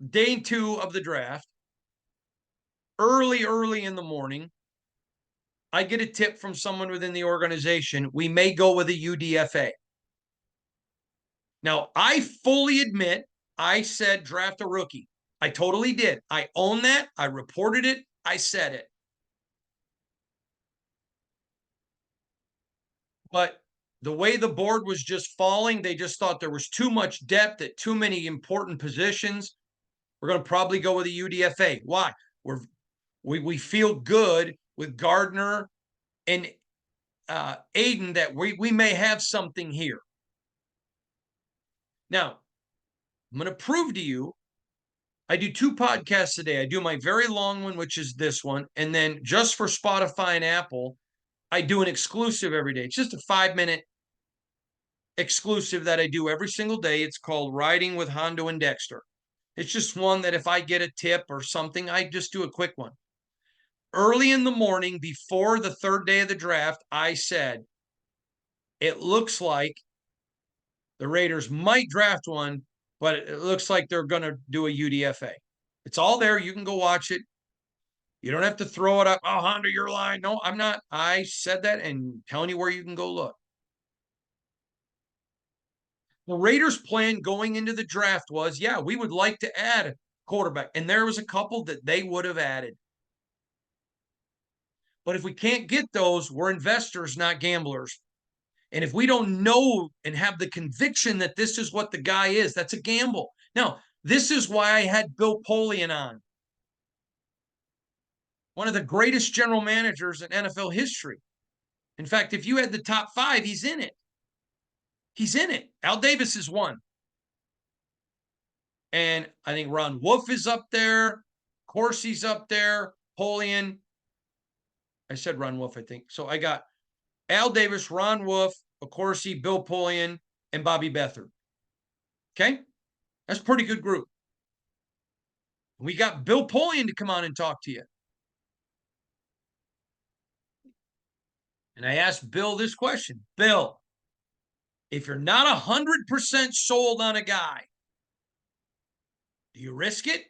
day 2 of the draft, early in the morning, I get a tip from someone within the organization. We may go with a UDFA. Now, I fully admit I said draft a rookie. I totally did. I own that. I reported it. I said it. But the way the board was just falling, they just thought there was too much depth at too many important positions. We're going to probably go with a UDFA. Why? We feel good with Gardner and Aiden that we may have something here. Now, I'm going to prove to you. I do 2 podcasts a day. I do my very long one, which is this one. And then just for Spotify and Apple, I do an exclusive every day. It's just a 5-minute exclusive that I do every single day. It's called Riding with Hondo and Dexter. It's just one that if I get a tip or something, I just do a quick one. Early in the morning, before the 3rd day of the draft, I said, it looks like the Raiders might draft one, but it looks like they're going to do a UDFA. It's all there. You can go watch it. You don't have to throw it up. Oh, Honda, you're lying. No, I'm not. I said that and telling you where you can go look. The Raiders' plan going into the draft was, yeah, we would like to add a quarterback. And there was a couple that they would have added. But if we can't get those, we're investors, not gamblers. And if we don't know and have the conviction that this is what the guy is, that's a gamble. Now, this is why I had Bill Polian on, one of the greatest general managers in NFL history. In fact, if you had the top 5, he's in it. He's in it. Al Davis is 1. And I think Ron Wolf is up there. Corsi's up there. Polian. I said Ron Wolf, I think. So I got Al Davis, Ron Wolf, Corsi, Bill Polian, and Bobby Beathard. Okay? That's a pretty good group. We got Bill Polian to come on and talk to you. And I asked Bill this question. Bill, if you're not 100% sold on a guy, do you risk it?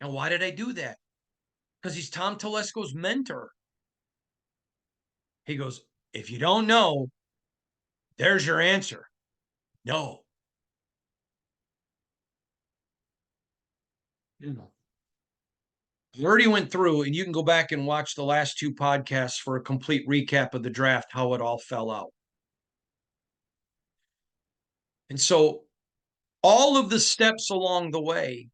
And why did I do that? Because he's Tom Telesco's mentor. He goes, if you don't know, there's your answer. No. I already went through, and you can go back and watch the last 2 podcasts for a complete recap of the draft, how it all fell out. And so all of the steps along the way,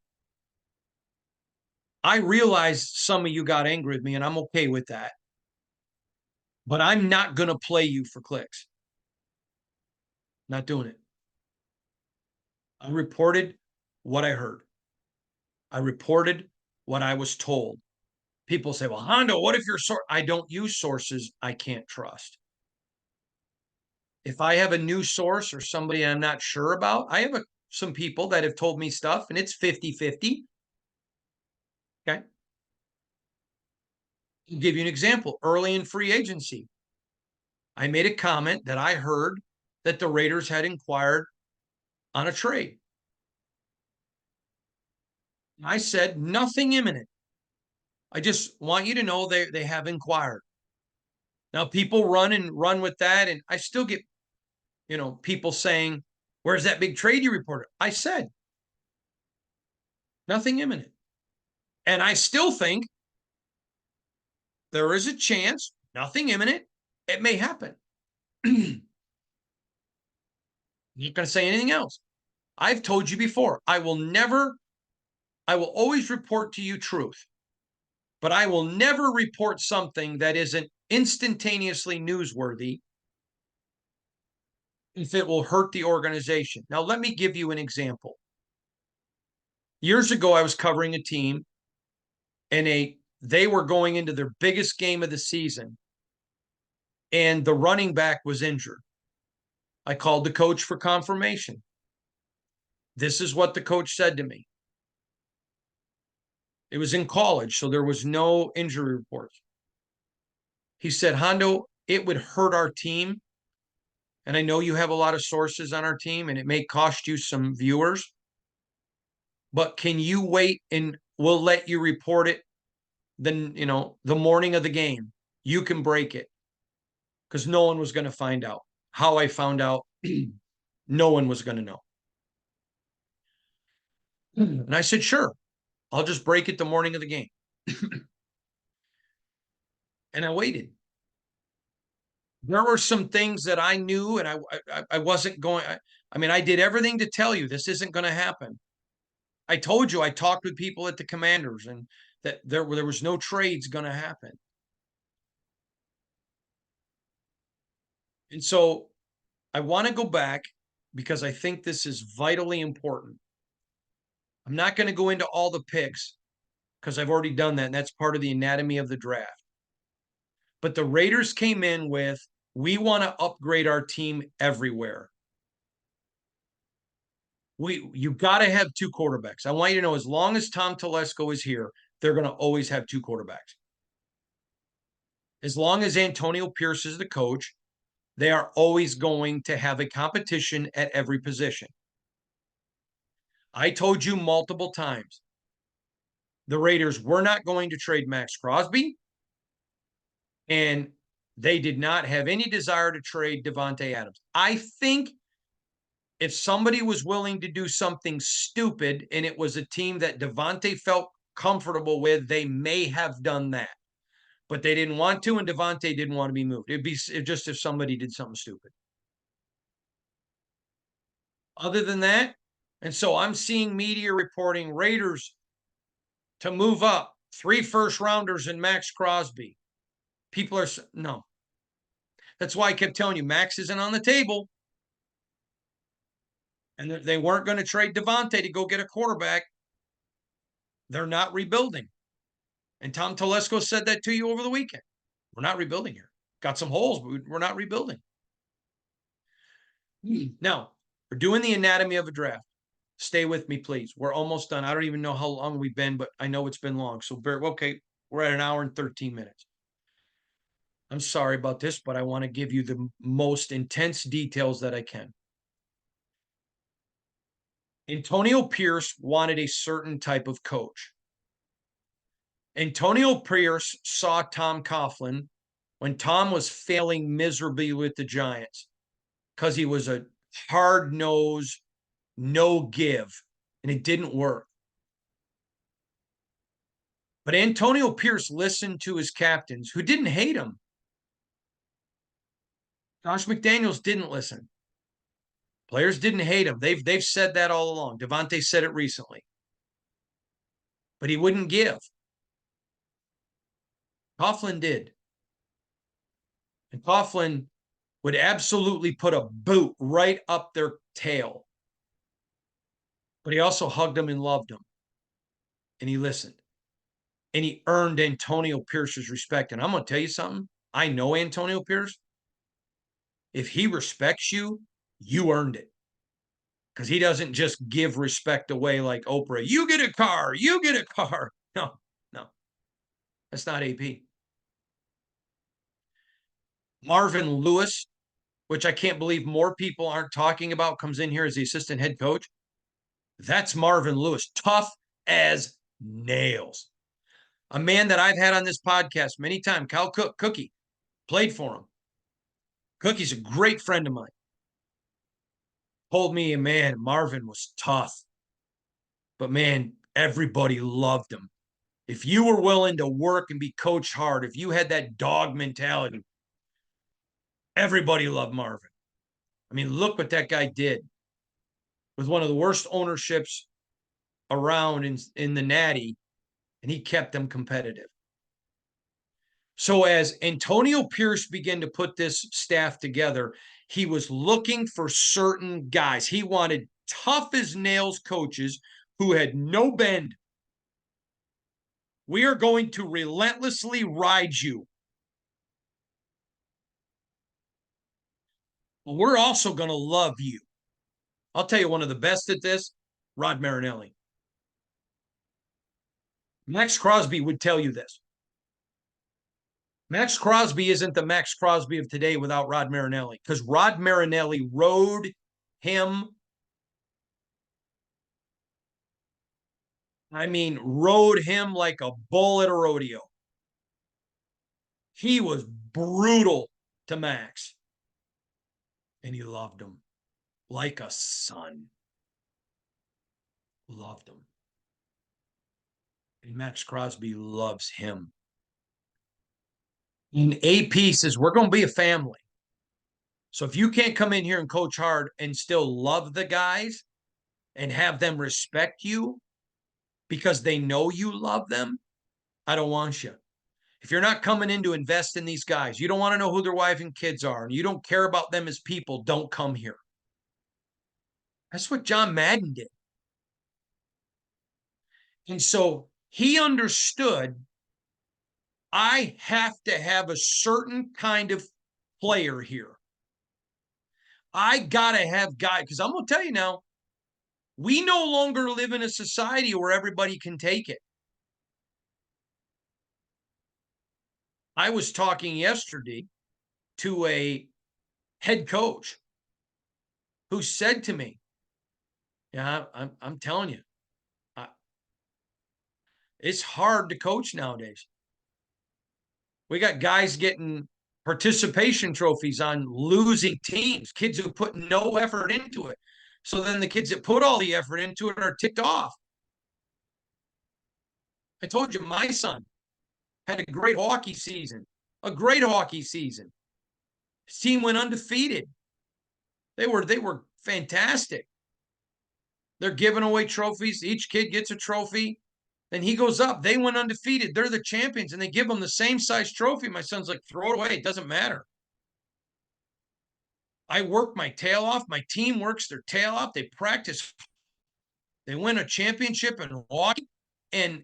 I realized some of you got angry with me, and I'm okay with that. But I'm not going to play you for clicks. Not doing it. I reported what I heard. I reported what I was told. People say, well, Hondo, what if your source? I don't use sources I can't trust. If I have a new source or somebody I'm not sure about, I have some people that have told me stuff and it's 50-50. Okay. I'll give you an example. Early in free agency, I made a comment that I heard that the Raiders had inquired on a trade. I said nothing imminent. I just want you to know they have inquired. Now people run with that, and I still get, people saying, "Where's that big trade you reported?" I said, nothing imminent. And I still think there is a chance, nothing imminent, it may happen. I'm not going to say anything else. I've told you before, I will always report to you truth, but I will never report something that isn't instantaneously newsworthy if it will hurt the organization. Now, let me give you an example. Years ago, I was covering a team, and they were going into their biggest game of the season, and the running back was injured. I called the coach for confirmation. This is what the coach said to me. It was in college, so there was no injury reports. He said, Hondo, it would hurt our team. And I know you have a lot of sources on our team, and it may cost you some viewers. But can you wait, and we'll let you report it then, the morning of the game. You can break it. Because no one was going to find out. How I found out, no one was going to know. And I said, sure, I'll just break it the morning of the game. And I waited. There were some things that I knew, and I wasn't going. I did everything to tell you this isn't going to happen. I told you I talked with people at the Commanders, and that there was no trades going to happen. And so I want to go back because I think this is vitally important. I'm not going to go into all the picks because I've already done that, and that's part of the anatomy of the draft. But the Raiders came in with, we want to upgrade our team everywhere. You got to have two quarterbacks. I want you to know, as long as Tom Telesco is here, they're going to always have two quarterbacks. As long as Antonio Pierce is the coach, they are always going to have a competition at every position. I told you multiple times, the Raiders were not going to trade Max Crosby, and they did not have any desire to trade Davante Adams. I think if somebody was willing to do something stupid and it was a team that Davante felt comfortable with, they may have done that. But they didn't want to, and Davante didn't want to be moved. It'd be just if somebody did something stupid. Other than that, and so I'm seeing media reporting Raiders to move up, 3 first-rounders and Max Crosby. People are, no. That's why I kept telling you, Max isn't on the table. And they weren't going to trade Davante to go get a quarterback. They're not rebuilding. And Tom Telesco said that to you over the weekend. We're not rebuilding here. Got some holes, but we're not rebuilding. Now, we're doing the anatomy of a draft. Stay with me, please. We're almost done. I don't even know how long we've been, but I know it's been long. So, okay, we're at 1 hour and 13 minutes. I'm sorry about this, but I want to give you the most intense details that I can. Antonio Pierce wanted a certain type of coach. Antonio Pierce saw Tom Coughlin when Tom was failing miserably with the Giants because he was a hard-nosed, no give, and it didn't work. But Antonio Pierce listened to his captains who didn't hate him. Josh McDaniels didn't listen. Players didn't hate him. They've said that all along. Davante said it recently. But he wouldn't give. Coughlin did. And Coughlin would absolutely put a boot right up their tail. But he also hugged them and loved them. And he listened. And he earned Antonio Pierce's respect. And I'm going to tell you something. I know Antonio Pierce. If he respects you, you earned it. Because he doesn't just give respect away like Oprah. You get a car. You get a car. No. That's not AP. Marvin Lewis, which I can't believe more people aren't talking about, comes in here as the assistant head coach. That's Marvin Lewis. Tough as nails. A man that I've had on this podcast many times, Cal Cookie, Played for him. Cookie's a great friend of mine. Told me, man, Marvin was tough. But man, everybody loved him. If you were willing to work and be coached hard, if you had that dog mentality, everybody loved Marvin. I mean, look what that guy did with one of the worst ownerships around in the Natty, and he kept them competitive. So as Antonio Pierce began to put this staff together, he was looking for certain guys. He wanted tough as nails coaches who had no bend. We are going to relentlessly ride you. But we're also going to love you. I'll tell you one of the best at this, Rod Marinelli. Max Crosby would tell you this. Max Crosby isn't the Max Crosby of today without Rod Marinelli, because Rod Marinelli rode him. I mean, rode him like a bull at a rodeo. He was brutal to Max, and he loved him like a son. Loved him. And Max Crosby loves him. And AP says, we're going to be a family. So if you can't come in here and coach hard and still love the guys and have them respect you because they know you love them, I don't want you. If you're not coming in to invest in these guys, you don't want to know who their wife and kids are, and you don't care about them as people, don't come here. That's what John Madden did. And so he understood, I have to have a certain kind of player here. I got to have guys, because I'm going to tell you now, we no longer live in a society where everybody can take it. I was talking yesterday to a head coach who said to me, yeah, I'm telling you, it's hard to coach nowadays. We got guys getting participation trophies on losing teams, kids who put no effort into it. So then the kids that put all the effort into it are ticked off. I told you my son had a great hockey season, His team went undefeated. They were fantastic. They're giving away trophies. Each kid gets a trophy. Then he goes up. They went undefeated. They're the champions, and they give them the same size trophy. My son's like, throw it away. It doesn't matter. I work my tail off. My team works their tail off. They practice. They win a championship in hockey, and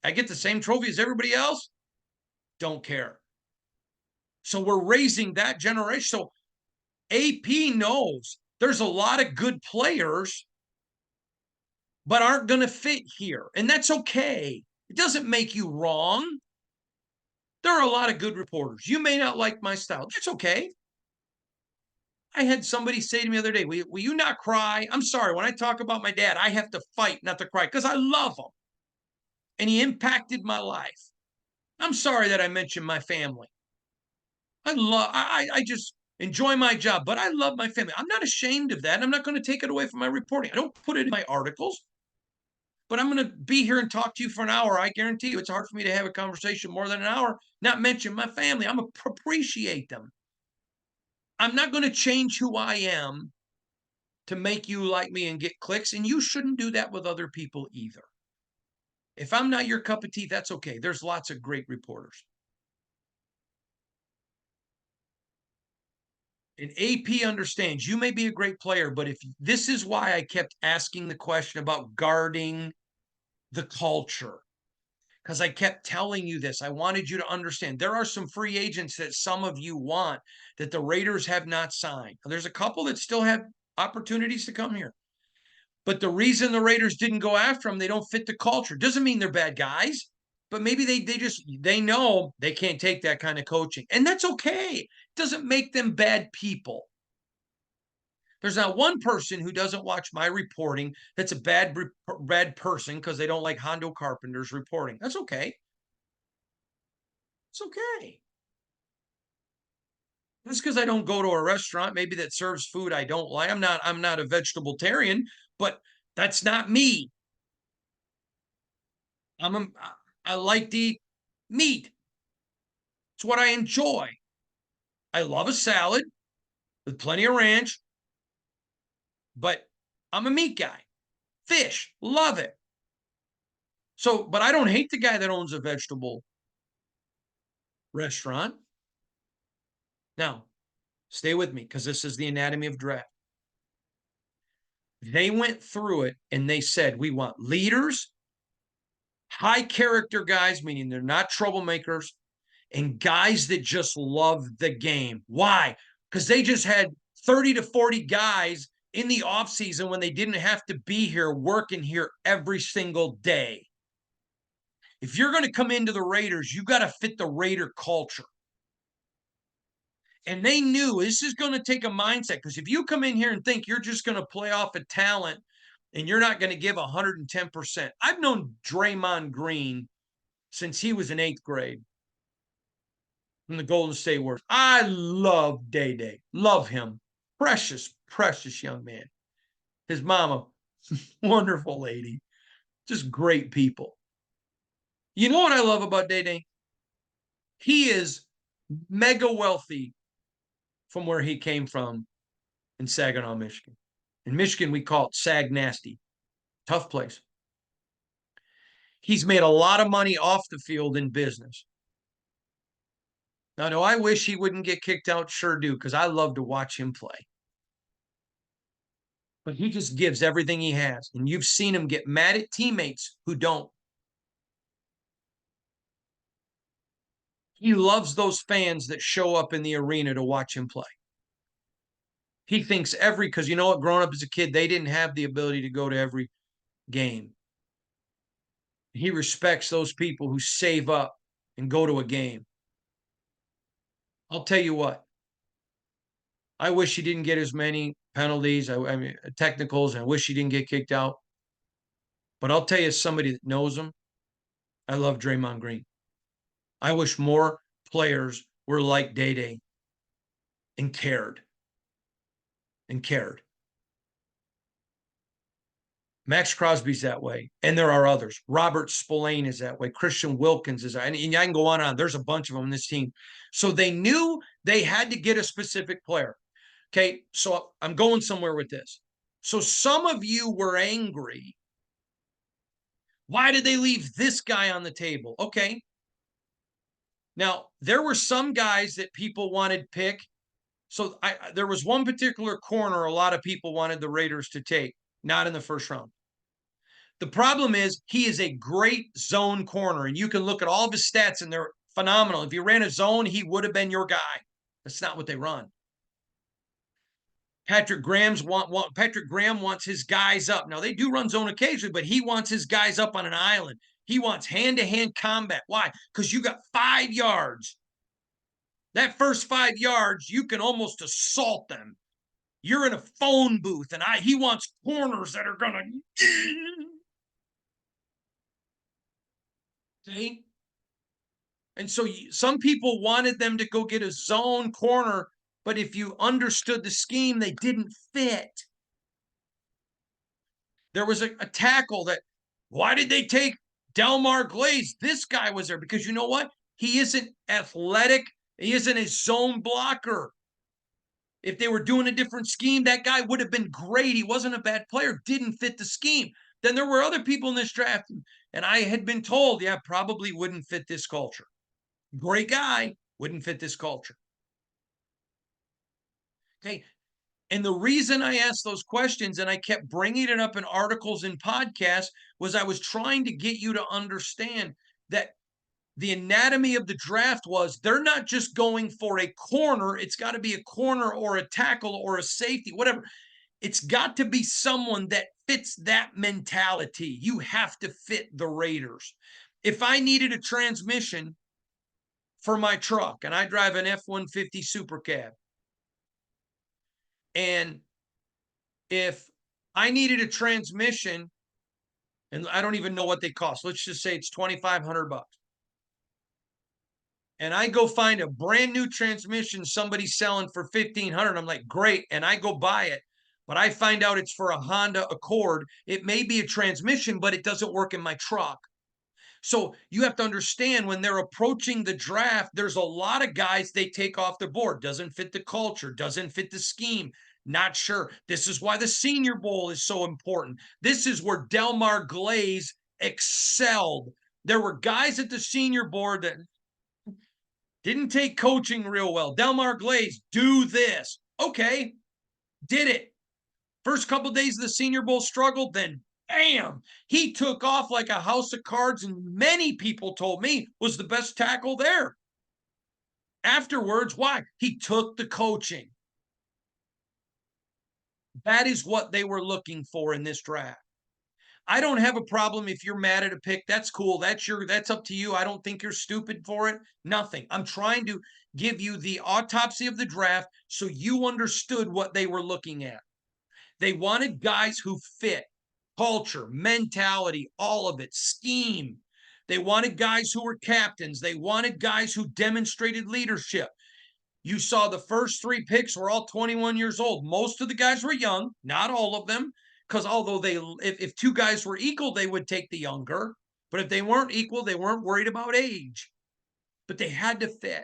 I get the same trophy as everybody else. Don't care. So we're raising that generation. So AP knows there's a lot of good players, but aren't going to fit here. And that's okay. It doesn't make you wrong. There are a lot of good reporters. You may not like my style. That's okay. I had somebody say to me the other day, will you not cry? I'm sorry. When I talk about my dad, I have to fight not to cry because I love him. And he impacted my life. I'm sorry that I mentioned my family. I just enjoy my job, but I love my family. I'm not ashamed of that. And I'm not going to take it away from my reporting. I don't put it in my articles, but I'm going to be here and talk to you for an hour. I guarantee you it's hard for me to have a conversation more than an hour, not mention my family. I'm going to appreciate them. I'm not going to change who I am to make you like me and get clicks, and you shouldn't do that with other people either. If I'm not your cup of tea, that's okay. There's lots of great reporters. And AP understands you may be a great player, but if this is why I kept asking the question about guarding the culture, because I kept telling you this. I wanted you to understand there are some free agents that some of you want that the Raiders have not signed. There's a couple that still have opportunities to come here. But the reason the Raiders didn't go after them, they don't fit the culture. Doesn't mean they're bad guys, but maybe they know they can't take that kind of coaching. And that's okay. Doesn't make them bad people. There's not one person who doesn't watch my reporting that's a bad person because they don't like Hondo Carpenter's reporting. That's okay. It's okay. That's because I don't go to a restaurant maybe that serves food I don't like. I'm not a vegetarian, but that's not me. I'm a, I like to eat meat. It's what I enjoy. I love a salad with plenty of ranch, but I'm a meat guy. Fish, love it. So, but I don't hate the guy that owns a vegetable restaurant. Now, stay with me because this is the anatomy of draft. They went through it and they said, we want leaders, high character guys, meaning they're not troublemakers, and guys that just love the game. Why? Because they just had 30 to 40 guys in the offseason when they didn't have to be here working here every single day. If you're going to come into the Raiders, you got to fit the Raider culture. And they knew this is going to take a mindset because if you come in here and think you're just going to play off a talent and you're not going to give 110%. I've known Draymond Green since he was in 8th grade from the Golden State Warriors. I love Day Day. Love him. Precious, precious young man. His mama, wonderful lady. Just great people. You know what I love about Day Day? He is mega wealthy from where he came from in Saginaw, Michigan. In Michigan, we call it Sag Nasty. Tough place. He's made a lot of money off the field in business. Now, do I wish he wouldn't get kicked out? Sure do, because I love to watch him play. But he just gives everything he has. And you've seen him get mad at teammates who don't. He loves those fans that show up in the arena to watch him play. He thinks because you know what, growing up as a kid, they didn't have the ability to go to every game. He respects those people who save up and go to a game. I'll tell you what, I wish he didn't get as many penalties, I mean, technicals, and I wish he didn't get kicked out. But I'll tell you, as somebody that knows him, I love Draymond Green. I wish more players were like Day Day and cared. And cared. Max Crosby's that way, and there are others. Robert Spillane is that way. Christian Wilkins is that, and I can go on and on. There's a bunch of them in this team. So they knew they had to get a specific player. Okay, so I'm going somewhere with this. So some of you were angry. Why did they leave this guy on the table? Okay. Now, there were some guys that people wanted pick. So there was one particular corner a lot of people wanted the Raiders to take, not in the first round. The problem is he is a great zone corner, and you can look at all of his stats, and they're phenomenal. If you ran a zone, he would have been your guy. That's not what they run. Patrick Graham wants his guys up. Now they do run zone occasionally, but he wants his guys up on an island. He wants hand-to-hand combat. Why? Because you got 5 yards. That first 5 yards, you can almost assault them. You're in a phone booth, and he wants corners that are gonna. See? And so some people wanted them to go get a zone corner, but if you understood the scheme, they didn't fit. There was a tackle that, why did they take Delmar Glaze? This guy was there because you know what? He isn't athletic. He isn't a zone blocker. If they were doing a different scheme, that guy would have been great. He wasn't a bad player, didn't fit the scheme. Then there were other people in this draft, and I had been told, yeah, probably wouldn't fit this culture. Great guy, wouldn't fit this culture. Okay. And the reason I asked those questions and I kept bringing it up in articles and podcasts was I was trying to get you to understand that the anatomy of the draft was they're not just going for a corner. It's got to be a corner or a tackle or a safety, whatever. It's got to be someone that fits that mentality. You have to fit the Raiders. If I needed a transmission for my truck and I drive an F-150 Super Cab, and if I needed a transmission, and I don't even know what they cost, let's just say it's $2,500. and I go find a brand new transmission somebody's selling for 1,500. I'm like, great. And I go buy it. But I find out it's for a Honda Accord. It may be a transmission, but it doesn't work in my truck. So you have to understand when they're approaching the draft, there's a lot of guys they take off the board. Doesn't fit the culture, doesn't fit the scheme. Not sure. This is why the Senior Bowl is so important. This is where Delmar Glaze excelled. There were guys at the Senior Board that didn't take coaching real well. Delmar Glaze, do this. Okay, did it. First couple of days of the Senior Bowl struggled, then bam, he took off like a house of cards, and many people told me was the best tackle there. Afterwards, why? He took the coaching. That is what they were looking for in this draft. I don't have a problem if you're mad at a pick. That's cool. That's up to you. I don't think you're stupid for it. Nothing. I'm trying to give you the autopsy of the draft so you understood what they were looking at. They wanted guys who fit culture, mentality, all of it, scheme. They wanted guys who were captains. They wanted guys who demonstrated leadership. You saw the first 3 picks were all 21 years old. Most of the guys were young, not all of them, because although if 2 guys were equal, they would take the younger. But if they weren't equal, they weren't worried about age. But they had to fit.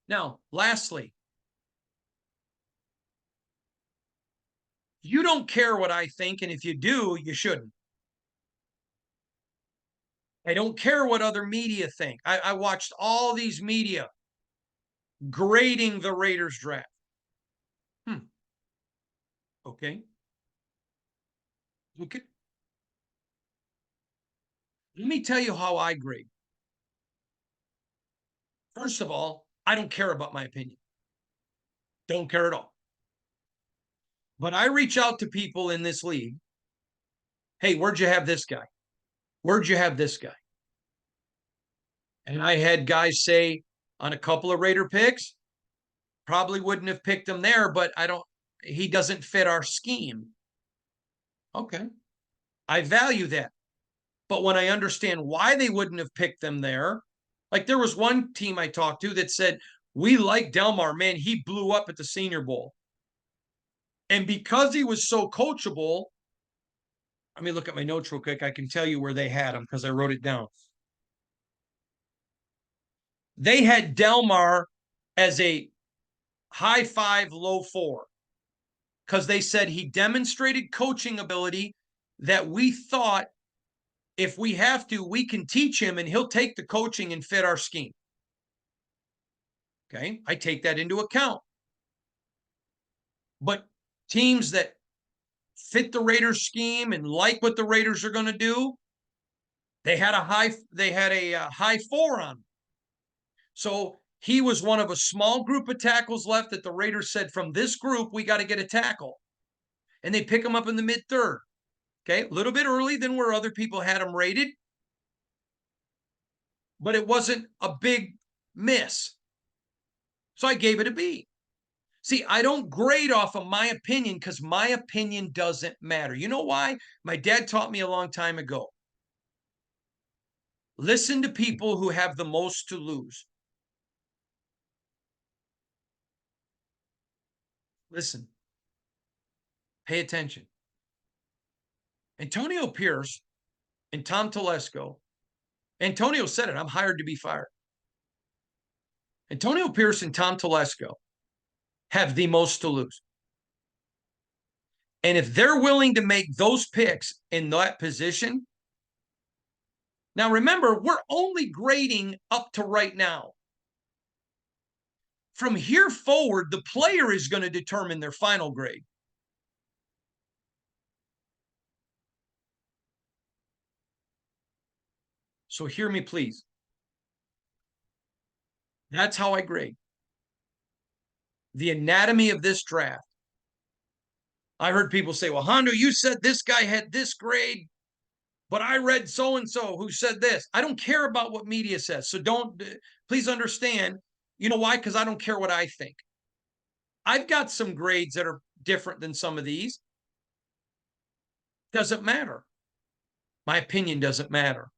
Now, lastly, you don't care what I think, and if you do, you shouldn't. I don't care what other media think. I watched all these media grading the Raiders draft. Okay. Okay. Let me tell you how I grade. First of all, I don't care about my opinion. Don't care at all. But I reach out to people in this league. Hey, where'd you have this guy? Where'd you have this guy? And I had guys say on a couple of Raider picks, probably wouldn't have picked him there, but he doesn't fit our scheme. Okay. I value that. But when I understand why they wouldn't have picked them there, like there was one team I talked to that said, we like Delmar, man, he blew up at the Senior Bowl. And because he was so coachable, let me look at my notes real quick. I can tell you where they had him because I wrote it down. They had Delmar as a high 5, low 4 because they said he demonstrated coaching ability that we thought if we have to, we can teach him and he'll take the coaching and fit our scheme. Okay, I take that into account. But teams that fit the Raiders scheme and like what the Raiders are going to do, they had a high 4 on him. So he was one of a small group of tackles left that the Raiders said, from this group, we got to get a tackle. And they pick him up in the mid-3rd. Okay, a little bit early than where other people had him rated. But it wasn't a big miss. So I gave it a B. See, I don't grade off of my opinion because my opinion doesn't matter. You know why? My dad taught me a long time ago. Listen to people who have the most to lose. Listen. Pay attention. Antonio Pierce and Tom Telesco. Antonio said it, I'm hired to be fired. Antonio Pierce and Tom Telesco have the most to lose. And if they're willing to make those picks in that position, now remember, we're only grading up to right now. From here forward, the player is going to determine their final grade. So hear me, please. That's how I grade. The anatomy of this draft. I heard people say, well, Hondo, you said this guy had this grade, but I read so-and-so who said this. I don't care about what media says. So please understand, you know why? Because I don't care what I think. I've got some grades that are different than some of these. Doesn't matter. My opinion doesn't matter.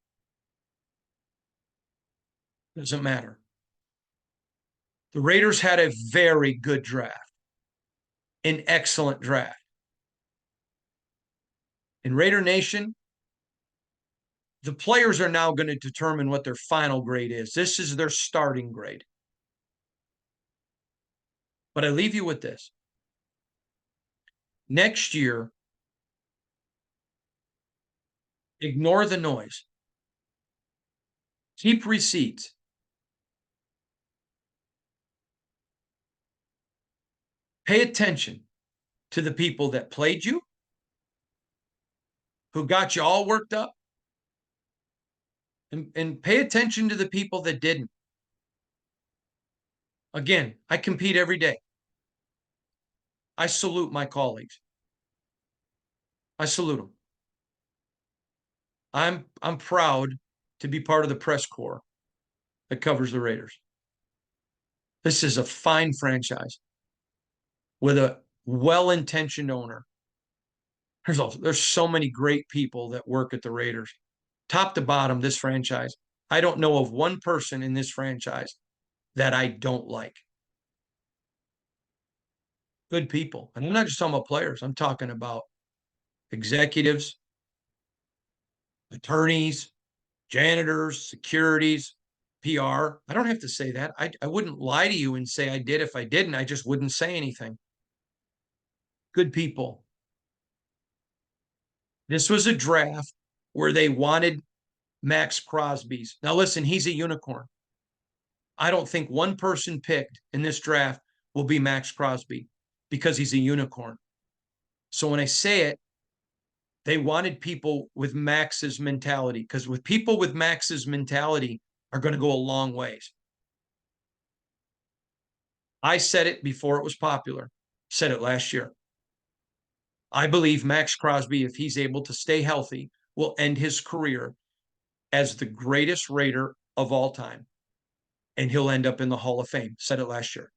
Doesn't matter. The Raiders had a very good draft, an excellent draft. In Raider Nation, the players are now going to determine what their final grade is. This is their starting grade. But I leave you with this. Next year, ignore the noise. Keep receipts. Pay attention to the people that played you, who got you all worked up, and pay attention to the people that didn't. Again, I compete every day. I salute my colleagues. I salute them. I'm proud to be part of the press corps that covers the Raiders. This is a fine franchise with a well-intentioned owner. There's so many great people that work at the Raiders. Top to bottom, this franchise. I don't know of one person in this franchise that I don't like. Good people. And I'm not just talking about players. I'm talking about executives, attorneys, janitors, securities, PR. I don't have to say that. I wouldn't lie to you and say I did if I didn't. I just wouldn't say anything. Good people. This was a draft where they wanted Max Crosby's. Now, listen, he's a unicorn. I don't think one person picked in this draft will be Max Crosby because he's a unicorn. So when I say it, they wanted people with Max's mentality because with people with Max's mentality are going to go a long ways. I said it before it was popular, said it last year. I believe Max Crosby, if he's able to stay healthy, will end his career as the greatest Raider of all time. And he'll end up in the Hall of Fame. Said it last year.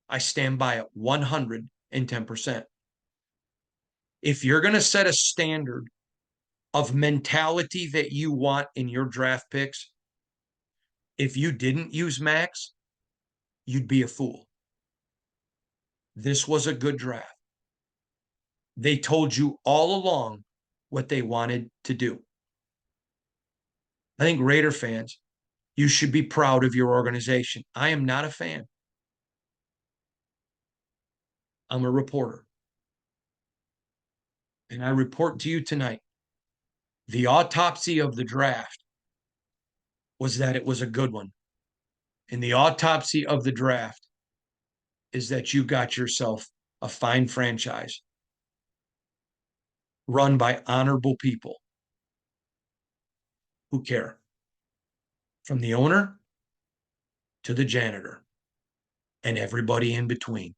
I stand by it 110%. If you're going to set a standard of mentality that you want in your draft picks, if you didn't use Max, you'd be a fool. This was a good draft. They told you all along what they wanted to do. I think Raider fans, you should be proud of your organization. I am not a fan. I'm a reporter. And I report to you tonight, the autopsy of the draft was that it was a good one. And the autopsy of the draft is that you got yourself a fine franchise run by honorable people who care, from the owner to the janitor and everybody in between.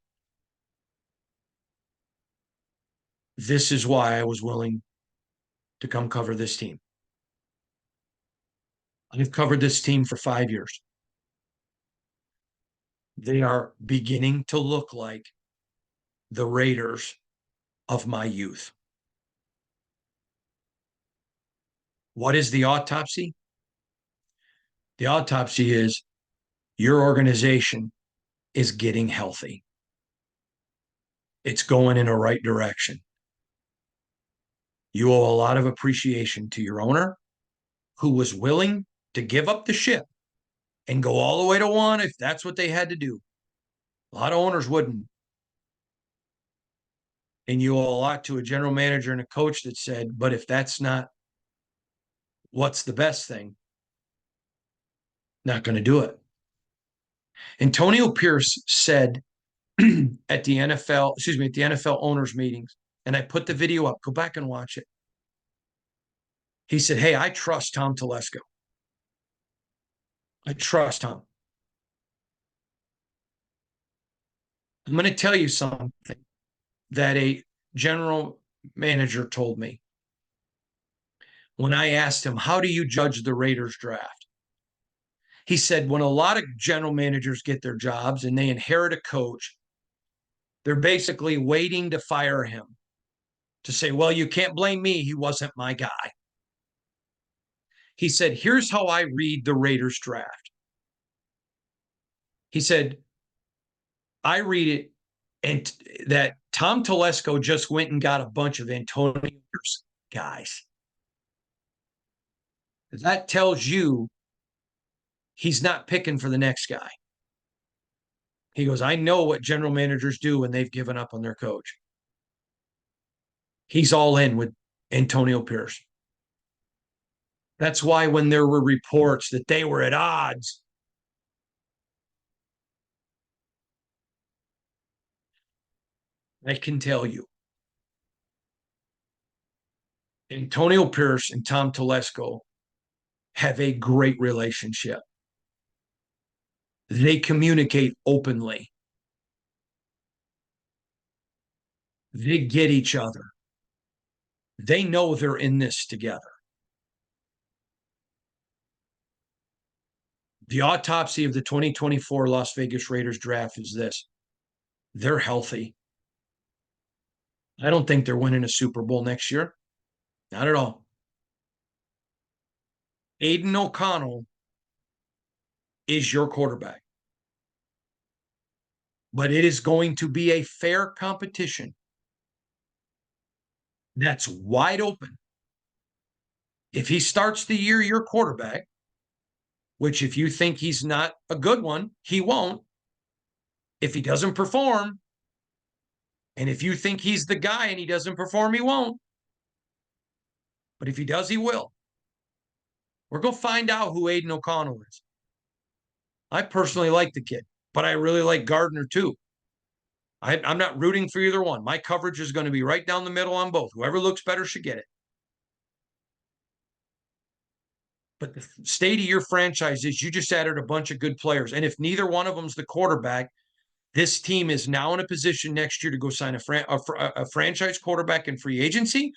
This is why I was willing to come cover this team. I've covered this team for 5 years. They are beginning to look like the Raiders of my youth. What is the autopsy? The autopsy is your organization is getting healthy. It's going in a right direction. You owe a lot of appreciation to your owner, who was willing to give up the ship and go all the way to one if that's what they had to do. A lot of owners wouldn't. And you owe a lot to a general manager and a coach that said, but if that's not what's the best thing, not going to do it. Antonio Pierce said at the NFL owners meetings, and I put the video up, go back and watch it. He said, hey, I trust Tom Telesco. I trust Tom. I'm going to tell you something that a general manager told me when I asked him, how do you judge the Raiders draft? He said, when a lot of general managers get their jobs and they inherit a coach, they're basically waiting to fire him, to say, well, you can't blame me. He wasn't my guy. He said, here's how I read the Raiders draft. He said, I read it, and that Tom Telesco just went and got a bunch of Antonio guys. That tells you he's not picking for the next guy. He goes, I know what general managers do when they've given up on their coach. He's all in with Antonio Pierce. That's why when there were reports that they were at odds, I can tell you, Antonio Pierce and Tom Telesco have a great relationship. They communicate openly. They get each other. They know they're in this together. The autopsy of the 2024 Las Vegas Raiders draft is this: they're healthy. I don't think they're winning a Super Bowl next year. Not at all. Aiden O'Connell is your quarterback, but it is going to be a fair competition that's wide open. If he starts the year your quarterback, which if you think he's not a good one, he won't. If he doesn't perform, and if you think he's the guy and he doesn't perform, he won't. But if he does, he will. We're going to find out who Aiden O'Connell is. I personally like the kid, but I really like Gardner too. I'm not rooting for either one. My coverage is going to be right down the middle on both. Whoever looks better should get it. But the state of your franchise is you just added a bunch of good players. And if neither one of them's the quarterback, this team is now in a position next year to go sign a franchise quarterback in free agency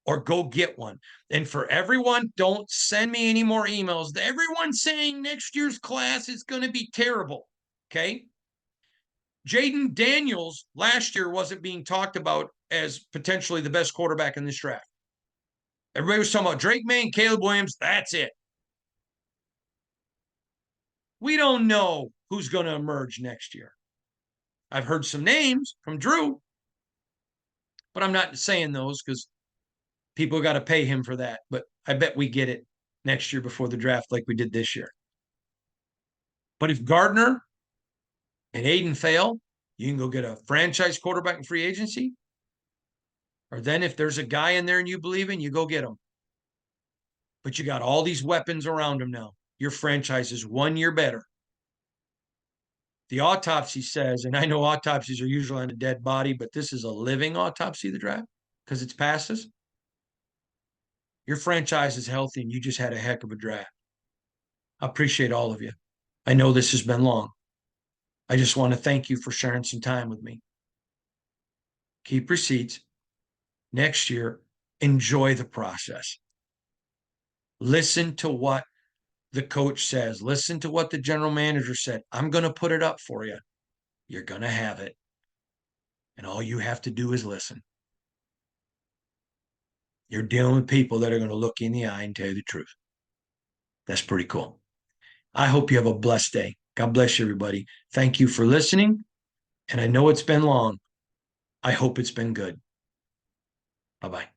or go get one. And for everyone, don't send me any more emails. Everyone's saying next year's class is going to be terrible. Okay. Jaden Daniels last year wasn't being talked about as potentially the best quarterback in this draft. Everybody was talking about Drake May and Caleb Williams. That's it. We don't know who's going to emerge next year. I've heard some names from Drew, but I'm not saying those because people got to pay him for that. But I bet we get it next year before the draft like we did this year. But if Gardner and Aiden fail, you can go get a franchise quarterback in free agency. Or then if there's a guy in there and you believe in, you go get him. But you got all these weapons around him now. Your franchise is 1 year better. The autopsy says, and I know autopsies are usually on a dead body, but this is a living autopsy of the draft because it's passes. Your franchise is healthy and you just had a heck of a draft. I appreciate all of you. I know this has been long. I just want to thank you for sharing some time with me. Keep receipts. Next year, enjoy the process. Listen to what the coach says. Listen to what the general manager said. I'm going to put it up for you. You're going to have it. And all you have to do is listen. You're dealing with people that are going to look you in the eye and tell you the truth. That's pretty cool. I hope you have a blessed day. God bless you, everybody. Thank you for listening. And I know it's been long. I hope it's been good. Bye-bye.